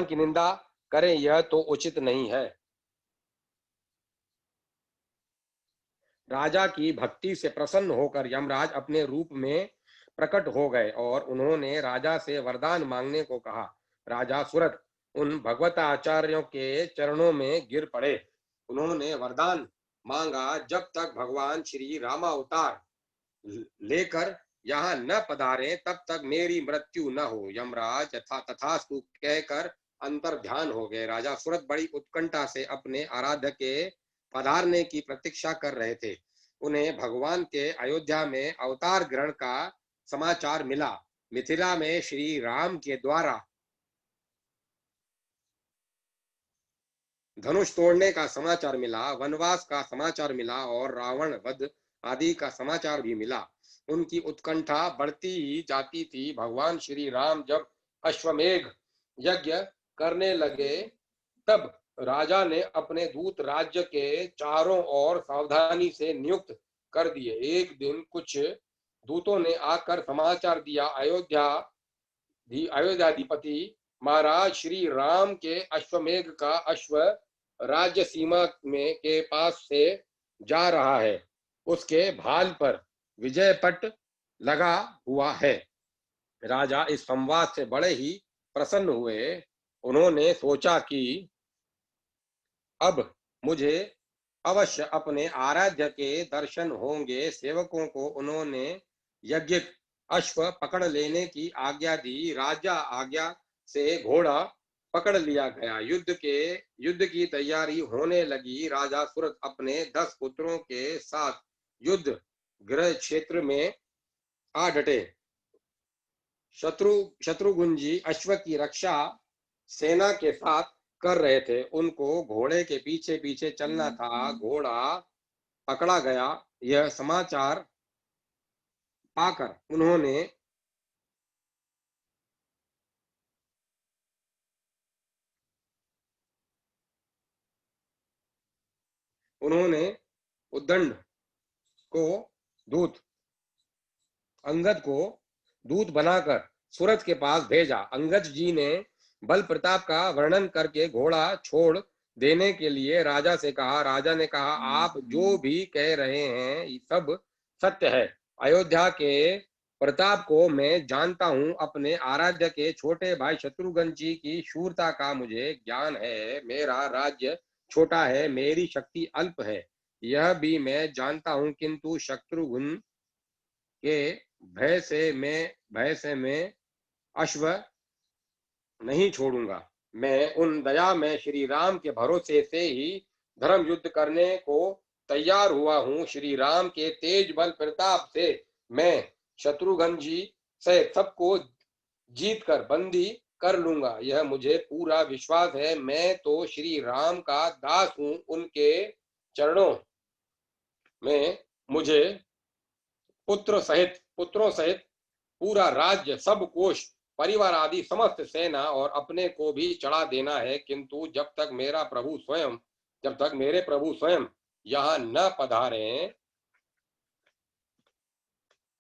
की निंदा करें, यह तो उचित नहीं है। राजा की भक्ति से प्रसन्न होकर यमराज अपने रूप में प्रकट हो गए और उन्होंने राजा से वरदान मांगने को कहा। राजा सूरत उन भगवत आचार्यों के चरणों में गिर पड़े। उन्होंने वरदान मांगा, जब तक भगवान श्री रामावतार लेकर यहाँ न पधारे तब तक मेरी मृत्यु न हो। यमराज तथास्तु कहकर अंतर ध्यान हो गए। राजा सूरत बड़ी उत्कंठा से अपने आराध्य के पधारने की प्रतीक्षा कर रहे थे। उन्हें भगवान के अयोध्या में अवतार ग्रहण का समाचार मिला। मिथिला में श्री राम के द्वारा धनुष तोड़ने का समाचार मिला, वनवास का समाचार मिला और रावण वध आदि का समाचार भी मिला। उनकी उत्कंठा बढ़ती ही जाती थी। भगवान श्री राम जब अश्वमेघ यज्ञ करने लगे तब राजा ने अपने दूत राज्य के चारों ओर सावधानी से नियुक्त कर दिए। एक दिन कुछ दूतों ने आकर समाचार दिया, अयोध्याधिपति महाराज श्री राम के अश्वमेघ का अश्व राज्य सीमा में के पास से जा रहा है। उसके भाल पर विजय पट लगा हुआ है। राजा इस संवाद से बड़े ही प्रसन्न हुए। उन्होंने सोचा कि अब मुझे अवश्य अपने आराध्य के दर्शन होंगे। सेवकों को उन्होंने यज्ञिक अश्व पकड़ लेने की आज्ञा दी। राजा आज्ञा से घोड़ा पकड़ लिया गया। युद्ध की तैयारी होने लगी। राजा सूरत अपने 10 पुत्रों के साथ युद्ध गृह क्षेत्र में आ डटे। शत्रुघ्न जी अश्व की रक्षा सेना के साथ कर रहे थे। उनको घोड़े के पीछे पीछे चलना था। घोड़ा पकड़ा गया। यह समाचार पाकर उन्होंने उद्दंड को दूत अंगद को दूत बनाकर सूरत के पास भेजा। अंगद जी ने बल प्रताप का वर्णन करके घोड़ा छोड़ देने के लिए राजा से कहा। राजा ने कहा, आप जो भी कह रहे हैं सब सत्य है। अयोध्या के प्रताप को मैं जानता हूं। अपने आराध्य के छोटे भाई शत्रुघ्न जी की शूरता का मुझे ज्ञान है। मेरा राज्य छोटा है, मेरी शक्ति अल्प है, यह भी मैं जानता हूं, किंतु शत्रुघ्न के भय से मैं अश्व नहीं छोड़ूंगा। मैं उन दया में श्री राम के भरोसे से ही धर्म युद्ध करने को तैयार हुआ हूं। श्री राम के तेज बल प्रताप से मैं शत्रुघ्न जी से सबको जीत कर बंदी कर लूंगा, यह मुझे पूरा विश्वास है। मैं तो श्री राम का दास हूं। उनके चरणों में मुझे पुत्रों सहित पूरा राज्य, सब कोष, परिवार आदि समस्त सेना और अपने को भी चढ़ा देना है। किंतु जब तक मेरे प्रभु स्वयं यहाँ न पधारे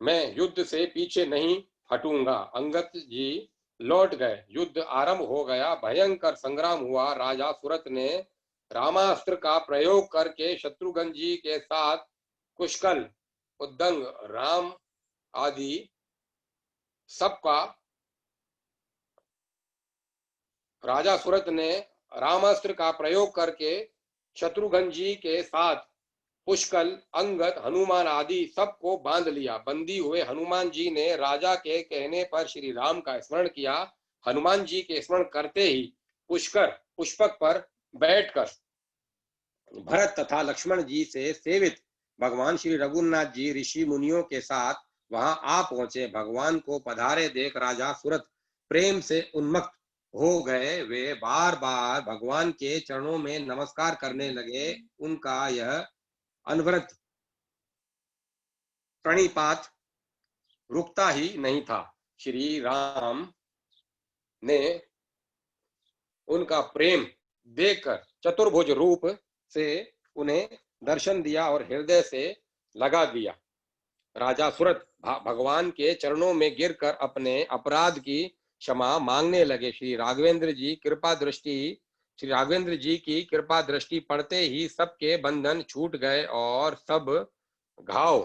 मैं युद्ध से पीछे नहीं हटूंगा। अंगद जी लौट गए। युद्ध आरंभ हो गया। भयंकर संग्राम हुआ। राजा सूरत ने रामास्त्र का प्रयोग करके शत्रुघ्न जी के साथ कुशकल, उद्दंग, राम आदि सबका राजा सूरत ने रामास्त्र का प्रयोग करके शत्रुघ्न जी के साथ पुष्कल, अंगद, हनुमान आदि सबको बांध लिया। बंदी हुए हनुमान जी ने राजा के कहने पर श्री राम का स्मरण किया। हनुमान जी के स्मरण करते ही पुष्पक पर बैठकर भरत तथा लक्ष्मण जी से सेवित भगवान श्री रघुनाथ जी ऋषि मुनियों के साथ वहां आ पहुंचे। भगवान को पधारे देख राजा सूरत प्रेम से उन्मत्त हो गए। वे बार बार भगवान के चरणों में नमस्कार करने लगे। उनका यह अनवरत प्रणिपात रुकता ही नहीं था। श्री राम ने उनका प्रेम देखकर चतुर्भुज रूप से उन्हें दर्शन दिया और हृदय से लगा दिया। राजा सूरत भगवान के चरणों में गिरकर अपने अपराध की क्षमा मांगने लगे। श्री राघवेंद्र जी की कृपा दृष्टि पड़ते ही सबके बंधन छूट गए और सब घाव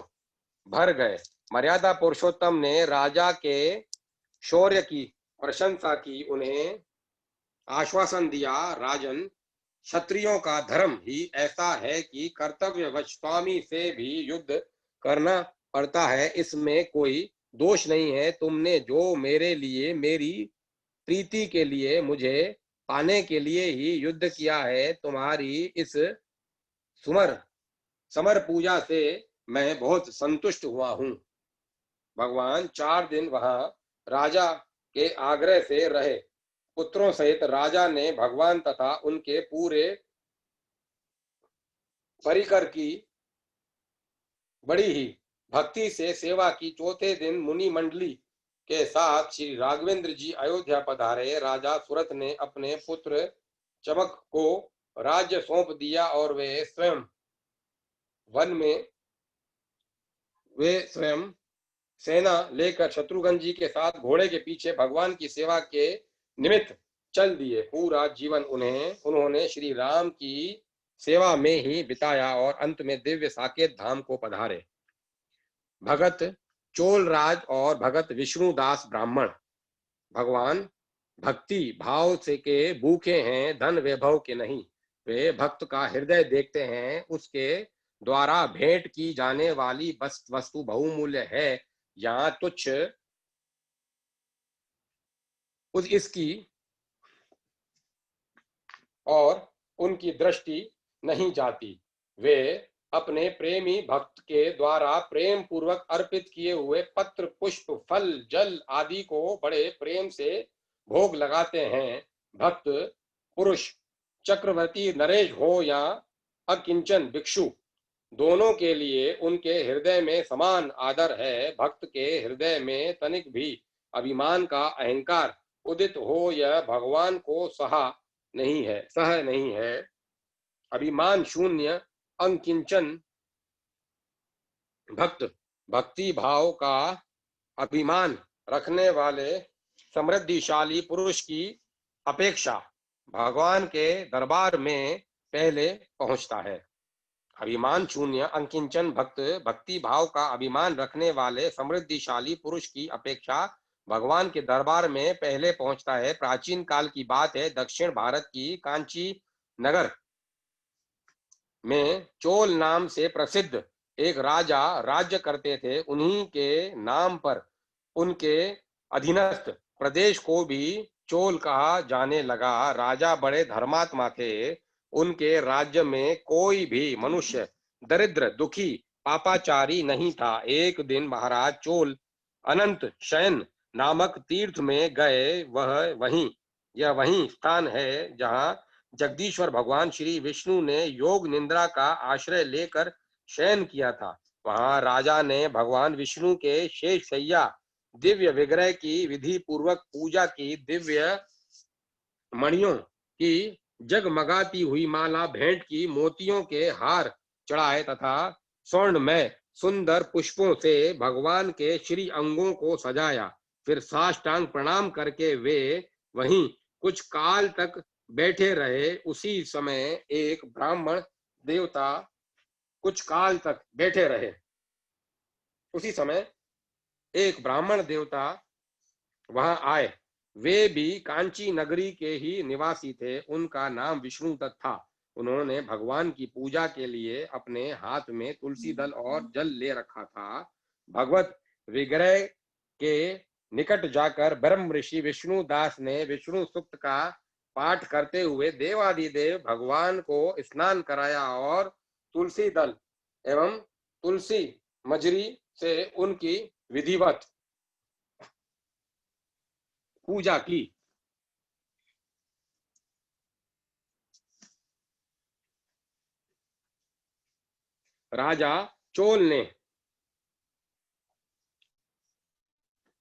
भर गए। मर्यादा पुरुषोत्तम ने राजा के शौर्य की प्रशंसा की। उन्हें आश्वासन दिया, राजन, क्षत्रियों का धर्म ही ऐसा है कि कर्तव्यवश स्वामी से भी युद्ध करना पड़ता है। इसमें कोई दोष नहीं है। तुमने जो मेरे लिए, मेरी प्रीति के लिए, मुझे पाने के लिए ही युद्ध किया है। तुम्हारी इस सुमर समर पूजा से मैं बहुत संतुष्ट हुआ हूँ। भगवान 4 दिन वहां राजा के आग्रह से रहे। पुत्रों सहित राजा ने भगवान तथा उनके पूरे परिकर की बड़ी ही भक्ति से सेवा की। चौथे दिन मुनि मंडली के साथ श्री राघवेंद्र जी अयोध्या पधारे। राजा सूरत ने अपने पुत्र चमक को राज्य सौंप दिया और वन में वे स्वयं सेना लेकर शत्रुघ्न जी के साथ घोड़े के पीछे भगवान की सेवा के निमित्त चल दिए। पूरा जीवन उन्होंने श्री राम की सेवा में ही बिताया और अंत में दिव्य साकेत धाम को पधारे। भगत चोल राज और भगत विष्णुदास ब्राह्मण। भगवान भक्ति भाव से के भूखे हैं, धन वैभव के नहीं। वे भक्त का हृदय देखते हैं, उसके द्वारा भेंट की जाने वाली वस्तु बहुमूल्य है। यहाँ तुच्छ इसकी और उनकी दृष्टि नहीं जाती। वे अपने प्रेमी भक्त के द्वारा प्रेम पूर्वक अर्पित किए हुए पत्र पुष्प फल जल आदि को बड़े प्रेम से भोग लगाते हैं। भक्त पुरुष चक्रवर्ती नरेश हो या अकिंचन भिक्षु, दोनों के लिए उनके हृदय में समान आदर है। भक्त के हृदय में तनिक भी अभिमान का अहंकार उदित हो यह भगवान को सह नहीं है। अभिमान शून्य अंकिंचन भक्त भक्ति भाव का अभिमान रखने वाले समृद्धिशाली पुरुष की अपेक्षा भगवान के दरबार में पहले पहुंचता है। अभिमान शून्य अंकिंचन भक्त भक्ति भाव का अभिमान रखने वाले समृद्धिशाली पुरुष की अपेक्षा भगवान के दरबार में पहले पहुंचता है। प्राचीन काल की बात है। दक्षिण भारत की कांची नगर में चोल नाम से प्रसिद्ध एक राजा राज्य करते थे। उन्हीं के नाम पर उनके अधीनस्थ प्रदेश को भी चोल कहा जाने लगा। राजा बड़े धर्मात्मा थे। उनके राज्य में कोई भी मनुष्य दरिद्र दुखी पापाचारी नहीं था। एक दिन महाराज चोल अनंत शयन नामक तीर्थ में गए। यह वही स्थान है जहां जगदीश्वर भगवान श्री विष्णु ने योग निद्रा का आश्रय लेकर शयन किया था। वहां राजा ने भगवान विष्णु के शेष शैया दिव्य विग्रह की विधि पूर्वक पूजा की। दिव्य मणियों की जगमगाती हुई माला भेंट की, मोतियों के हार चढ़ाए तथा स्वर्णमय सुंदर पुष्पों से भगवान के श्री अंगों को सजाया। फिर साष्टांग प्रणाम करके वे वहीं कुछ काल तक बैठे रहे। उसी समय एक ब्राह्मण देवता कुछ काल तक बैठे रहे। उसी समय एक ब्राह्मण देवता वहां आए। वे भी कांची नगरी के ही निवासी थे। उनका नाम विष्णु दत्त था। उन्होंने भगवान की पूजा के लिए अपने हाथ में तुलसी दल और जल ले रखा था। भगवत विग्रह के निकट जाकर ब्रह्म ऋषि विष्णु दास ने विष्णु सूक्त का पाठ करते हुए देवादिदेव भगवान को स्नान कराया और तुलसी दल एवं तुलसी मजरी से उनकी विधिवत पूजा की। राजा चोल ने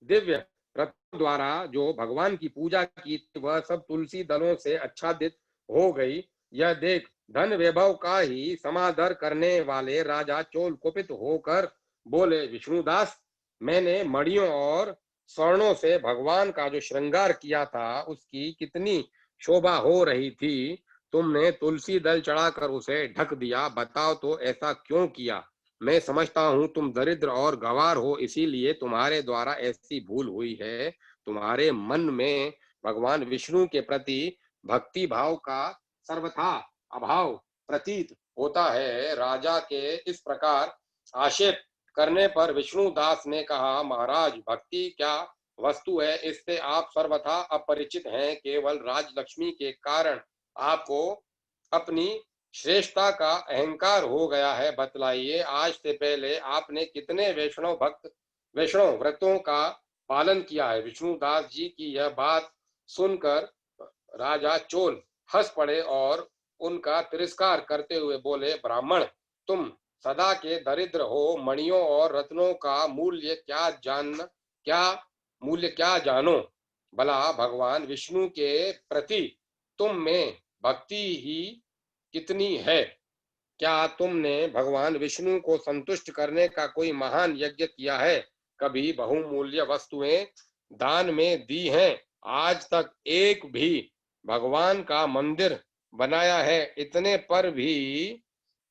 दिव्य रत्नों द्वारा जो भगवान की पूजा की वह सब तुलसी दलों से आच्छादित हो गई। यह देख धन वैभव का ही समादर करने वाले राजा चोल कुपित होकर बोले, विष्णुदास, मैंने मणियों और स्वर्णों से भगवान का जो श्रृंगार किया था उसकी कितनी शोभा हो रही थी। तुमने तुलसी दल चढ़ाकर उसे ढक दिया। बताओ तो ऐसा क्यों किया? मैं समझता हूं तुम दरिद्र और गंवार हो, इसीलिए तुम्हारे द्वारा ऐसी भूल हुई है। तुम्हारे मन में भगवान विष्णु के प्रति भक्ति भाव का सर्वथा अभाव प्रतीत होता है। राजा के इस प्रकार आक्षेप करने पर विष्णु दास ने कहा, महाराज, भक्ति क्या वस्तु है इससे आप सर्वथा अपरिचित हैं। केवल राजलक्ष्मी के कारण आपको अपनी श्रेष्ठता का अहंकार हो गया है। बतलाइए, आज से पहले आपने कितने वैष्णव व्रतों का पालन किया है? विष्णुदास जी की यह बात सुनकर राजा चोल हंस पड़े और उनका तिरस्कार करते हुए बोले, ब्राह्मण, तुम सदा के दरिद्र हो, मणियों और रत्नों का मूल्य क्या जानो? भला भगवान विष्णु के प्रति तुम में भक्ति ही कितनी है? क्या तुमने भगवान विष्णु को संतुष्ट करने का कोई महान यज्ञ किया है? कभी बहुमूल्य वस्तुएं दान में दी हैं? आज तक एक भी भगवान का मंदिर बनाया है? इतने पर भी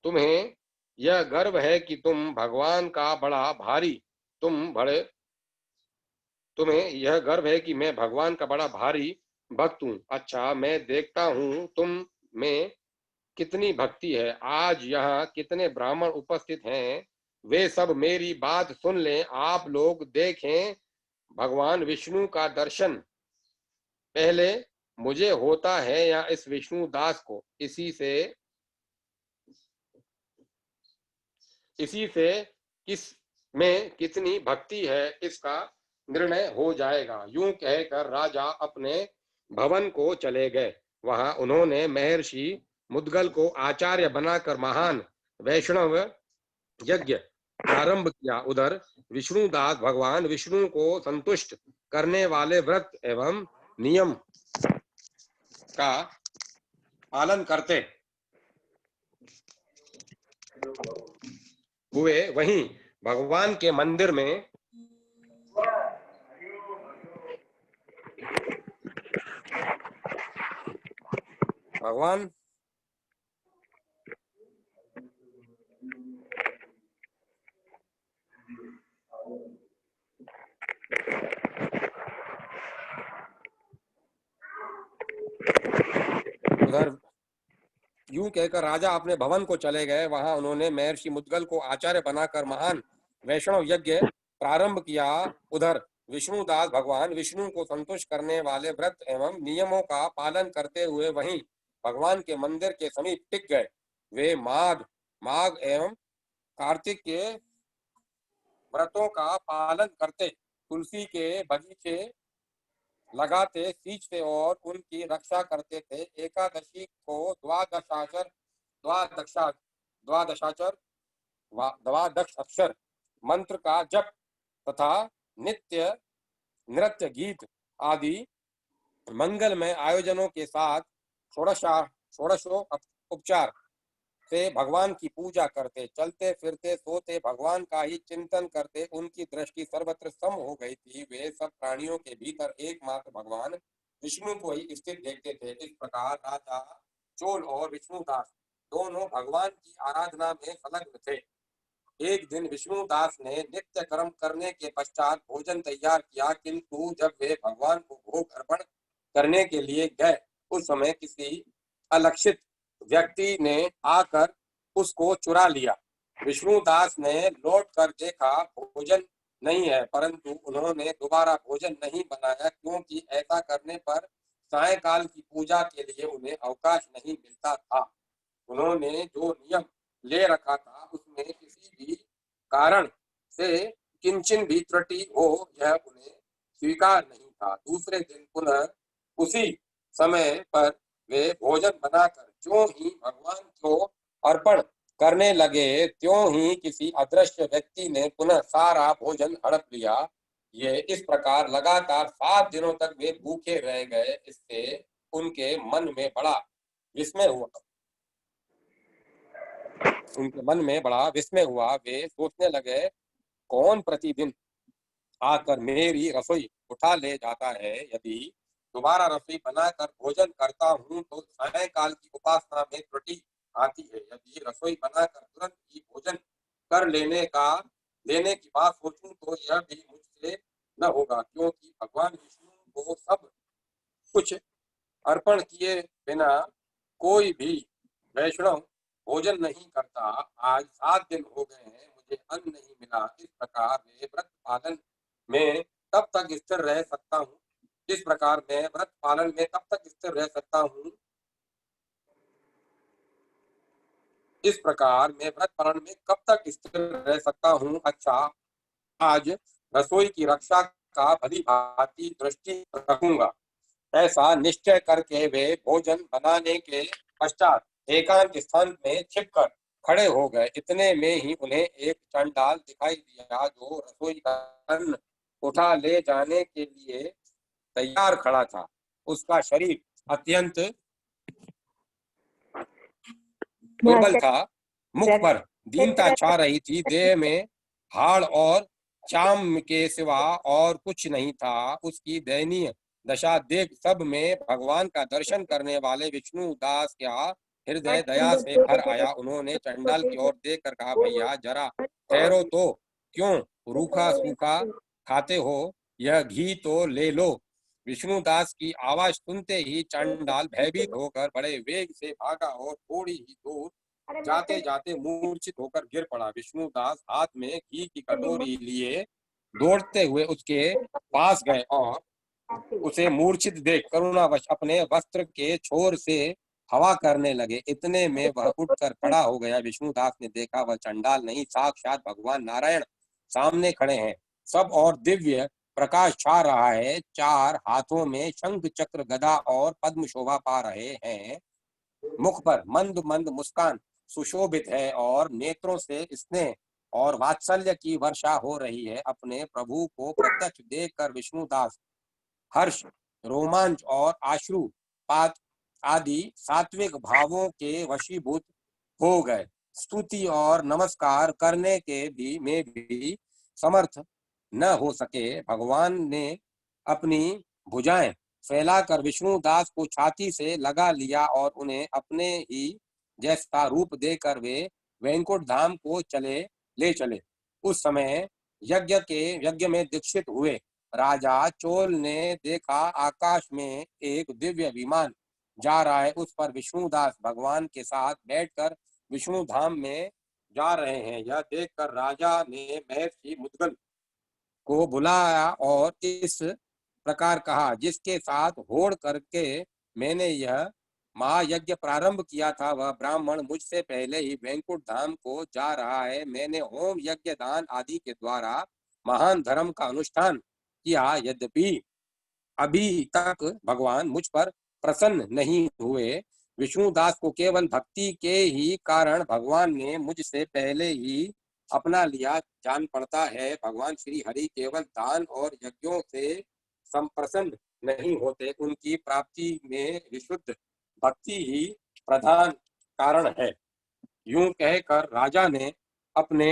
तुम्हें यह गर्व है कि तुम भगवान का बड़ा भारी तुम बड़े तुम्हें यह गर्व है कि मैं भगवान का बड़ा भारी भक्त हूँ। अच्छा, मैं देखता हूँ तुम में कितनी भक्ति है। आज यहाँ कितने ब्राह्मण उपस्थित हैं, वे सब मेरी बात सुन लें। आप लोग देखें, भगवान विष्णु का दर्शन पहले मुझे होता है या इस विष्णु दास को? इसी से किस में कितनी भक्ति है इसका निर्णय हो जाएगा। यूं कहकर राजा अपने भवन को चले गए। वहां उन्होंने महर्षि मुद्गल को आचार्य बनाकर महान वैष्णव यज्ञ प्रारंभ किया। उधर विष्णुदास भगवान विष्णु को संतुष्ट करने वाले व्रत एवं नियम का पालन करते हुए वहीं भगवान के मंदिर में भगवान उधर यूं कहकर राजा अपने भवन को चले गए। वहां उन्होंने महर्षि मुद्गल को आचार्य बनाकर महान वैष्णव यज्ञ प्रारंभ किया। उधर विष्णुदास भगवान विष्णु को संतुष्ट करने वाले व्रत एवं नियमों का पालन करते हुए वहीं भगवान के मंदिर के समीप टिक गए। वे माघ एवं कार्तिक के व्रतों का पालन करते, तुलसी के बगीचे लगाते, सींचते और उनकी रक्षा करते थे। एकादशी को द्वादशा द्वादशाचर द्वादश अक्षर मंत्र का जप तथा नित्य नृत्य गीत आदि मंगलमय आयोजनों के साथ षोडशोपचार से भगवान की पूजा करते, चलते फिरते सोते भगवान का ही चिंतन करते। उनकी दृष्टि सर्वत्र सम हो गई थी। वे सब प्राणियों के भीतर एकमात्र भगवान विष्णु को ही स्थित देखते थे। इस प्रकार राजा चोल और विष्णुदास दोनों भगवान की आराधना में संलग्न थे। एक दिन विष्णुदास ने नित्य कर्म करने के पश्चात भोजन तैयार किया, किंतु जब वे भगवान को भोग अर्पण करने के लिए गए, उस समय किसी अलक्षित व्यक्ति ने आकर उसको चुरा लिया। विष्णुदास ने लौट कर देखा, भोजन नहीं है, परंतु उन्होंने दोबारा भोजन नहीं बनाया, क्योंकि ऐसा करने पर सायंकाल की पूजा के लिए उन्हें अवकाश नहीं मिलता था। उन्होंने जो नियम ले रखा था उसमें किसी भी कारण से किंचन भी त्रुटि हो, यह उन्हें स्वीकार नहीं था। दूसरे दिन पुनः उसी समय पर वे भोजन बनाकर ज्यों ही भगवान को अर्पण करने लगे, त्यों ही किसी अदृश्य व्यक्ति ने पुनः सारा भोजन हड़प लिया। ये इस प्रकार लगातार 7 दिनों तक वे भूखे रह गए। इससे उनके मन में बड़ा विस्मय हुआ वे सोचने लगे, कौन प्रतिदिन आकर मेरी रसोई उठा ले जाता है? यदि दोबारा रसोई बनाकर भोजन करता हूँ तो सायंकाल की उपासना में त्रुटि आती है। यदि रसोई बनाकर तुरंत ही भोजन कर लेने की बात सोचूं तो यह भी मुझसे न होगा, क्योंकि भगवान विष्णु को सब कुछ अर्पण किए बिना कोई भी वैष्णव भोजन नहीं करता। आज 7 दिन हो गए हैं, मुझे अन्न नहीं मिला। इस प्रकार मैं व्रत पालन में तब तक स्थिर रह सकता हूँ इस प्रकार मैं व्रत पालन में कब तक स्थिर रह सकता हूँ? अच्छा, आज रसोई की रक्षा का भली भांति दृष्टि रखूंगा। ऐसा निश्चय करके वे भोजन बनाने के पश्चात एकांत स्थान में छिपकर खड़े हो गए। इतने में ही उन्हें एक चंडाल दिखाई दिया जो रसोई का अन्न उठा ले जाने के लिए तैयार खड़ा था। उसका शरीर अत्यंत दुर्बल था, मुख पर दीनता छा रही थी, देह में हाड़ और चाम के सिवा और कुछ नहीं था। उसकी दयनीय दशा देख सब में भगवान का दर्शन करने वाले विष्णु दास का हृदय दया से भर आया। उन्होंने चंडाल की ओर देखकर कहा, भैया जरा ठहरो तो, क्यों रूखा सूखा खाते हो? यह घी तो ले लो। विष्णुदास की आवाज सुनते ही चंडाल भयभीत होकर बड़े वेग से भागा और थोड़ी ही दूर जाते जाते मूर्छित होकर गिर पड़ा। विष्णुदास हाथ में घी की कटोरी लिए दौड़ते हुए उसके पास गए और उसे मूर्छित देख करुणावश अपने वस्त्र के छोर से हवा करने लगे। इतने में वह उठकर खड़ा हो गया। विष्णुदास ने देखा वह चंडाल नहीं, साक्षात भगवान नारायण सामने खड़े हैं। सब और दिव्य प्रकाश छा रहा है। चार हाथों में शंख चक्र गदा और पद्म शोभा पा रहे हैं। मुख पर मंद मंद मुस्कान सुशोभित है और नेत्रों से स्नेह और वात्सल्य की वर्षा हो रही है। अपने प्रभु को प्रत्यक्ष देखकर विष्णुदास हर्ष, रोमांच और आश्रुपात आदि सात्विक भावों के वशीभूत हो गए। स्तुति और नमस्कार करने के भी समर्थ न हो सके। भगवान ने अपनी भुजाएं फैलाकर विष्णुदास को छाती से लगा लिया और उन्हें अपने ही जैसा रूप देकर वे वैकुंठ धाम को ले चले। उस समय यज्ञ में दीक्षित हुए राजा चोल ने देखा आकाश में एक दिव्य विमान जा रहा है। उस पर विष्णुदास भगवान के साथ बैठकर विष्णु धाम में जा रहे हैं। यह देखकर राजा ने महर्षि मुद्गल को बुलाया और इस प्रकार कहा, जिसके साथ होड़ करके मैंने यह महायज्ञ प्रारंभ किया था, वह ब्राह्मण मुझसे पहले ही वैकुंठ धाम को जा रहा है। मैंने होम यज्ञ दान आदि के द्वारा महान धर्म का अनुष्ठान किया, यद्यपि अभी तक भगवान मुझ पर प्रसन्न नहीं हुए। विष्णुदास को केवल भक्ति के ही कारण भगवान ने मुझसे पहले ही अपना लिया जान पड़ता है। भगवान श्री हरि केवल दान और यज्ञों से संप्रसन्न नहीं होते, उनकी प्राप्ति में विशुद्ध भक्ति ही प्रधान कारण है। यूं कहकर राजा ने अपने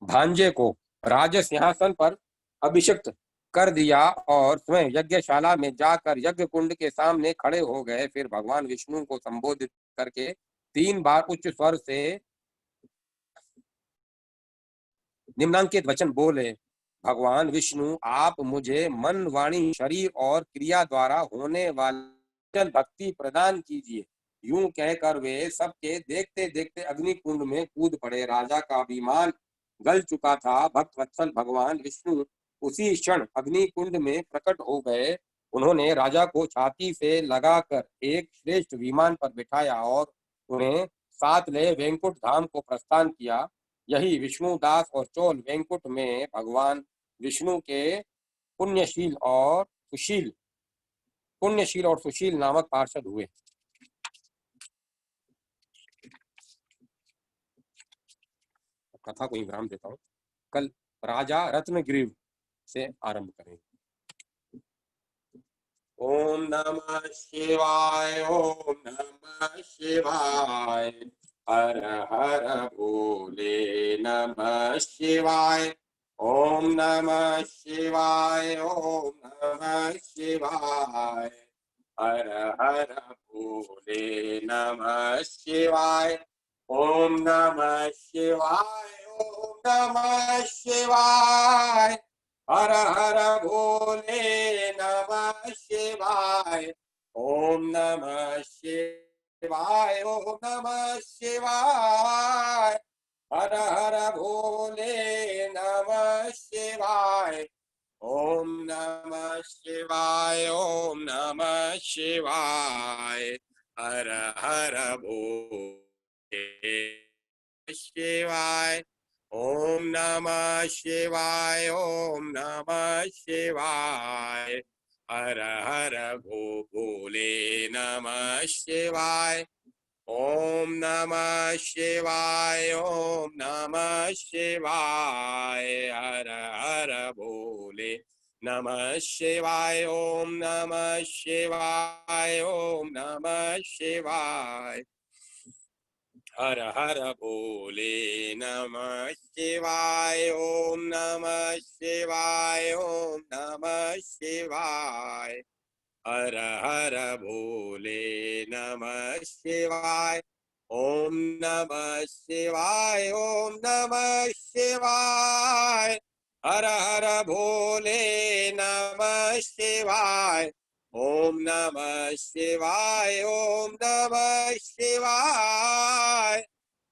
भांजे को राज सिंहासन पर अभिषिक्त कर दिया और स्वयं यज्ञशाला में जाकर यज्ञ कुंड के सामने खड़े हो गए। फिर भगवान विष्णु को संबोधित करके 3 बार उच्च स्वर से निम्नांकित वचन बोले, भगवान विष्णु, आप मुझे मन वाणी शरीर और क्रिया द्वारा होने वाली भक्ति प्रदान कीजिए। यूं कहकर वे सबके देखते देखते अग्नि कुंड में कूद पड़े। राजा का अभिमान गल चुका था। भक्त वत्सल भगवान विष्णु उसी क्षण अग्नि कुंड में प्रकट हो गए। उन्होंने राजा को छाती से लगाकर एक श्रेष्ठ विमान पर बिठाया और उन्हें साथ ले वैकुंठ धाम को प्रस्थान किया। यही विष्णुदास और चोल वैकुंठ में भगवान विष्णु के पुण्यशील और सुशील नामक पार्षद हुए। कथा को विराम देता हूँ। कल राजा रत्नगिरी से आरंभ करेंगे। ओम नमः शिवाय, ओम नमः शिवाय, हर हर भोले नमः शिवाय, ओम नमः शिवाय, ओम नमः शिवाय, हर हर भोले नमः शिवाय, ओम नमः शिवाय, ओम नमः शिवाय, हर हर भोले नमः शिवाय, ओम नमः शिवाय, ओम नमः शिवाय, हर हर भोले नमः शिवाय, ओम नमः शिवाय, ओम नमः शिवाय, हर हर भोले शिवाय। ओम नमः शिवाय, ओम नमः शिवाय। हर हर भोले नमः शिवाय। ओम नमः शिवाय, ओम नमः शिवाय। हर हर भोले नमः शिवाय। ओम नमः शिवाय, ओम नमः शिवाय। हर हर भोले नमः शिवाय। ओम नमः शिवाय, ओम नमः शिवाय। हर हर भोले नमः शिवाय। ओम नमः शिवाय, ओम नमः शिवाय। हर हर भोले नमः शिवाय। ओम नमः शिवाय, ओम नमः शिवाय।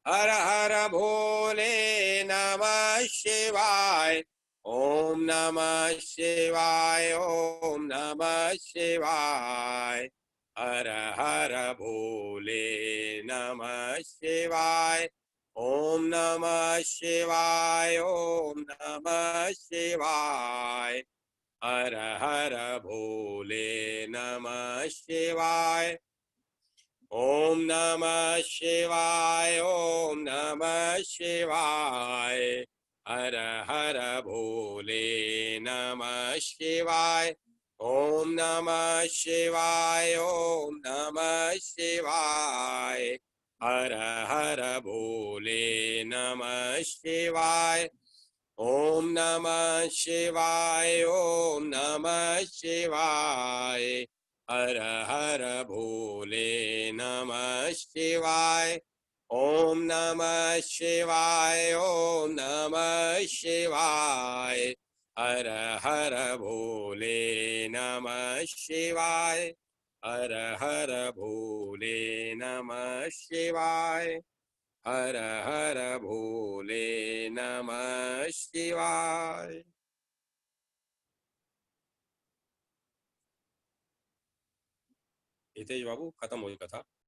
हर हर भोले नमः शिवाय। ओम नमः शिवाय, ओम नमः शिवाय। हर हर भोले नमः शिवाय। ओम नमः शिवाय, ओम नमः शिवाय। हर हर भोले नमः शिवाय। ओम नमः शिवाय, ओम नमः शिवाय। हर हर भोले नमः शिवाय। ओम नमः शिवाय, ओम नमः शिवाय। हर हर भोले नमः शिवाय। ओम नमः शिवाय, ओम नमः शिवाय। हर हर भोले नमः शिवाय। ओम नमः शिवाय, ओम नमः शिवाय। हर हर भोले नमः शिवाय। हर हर भोले नमः शिवाय। हर हर भोले नमः शिवाय। हितेश बाबू, खत्म हो गई कथा।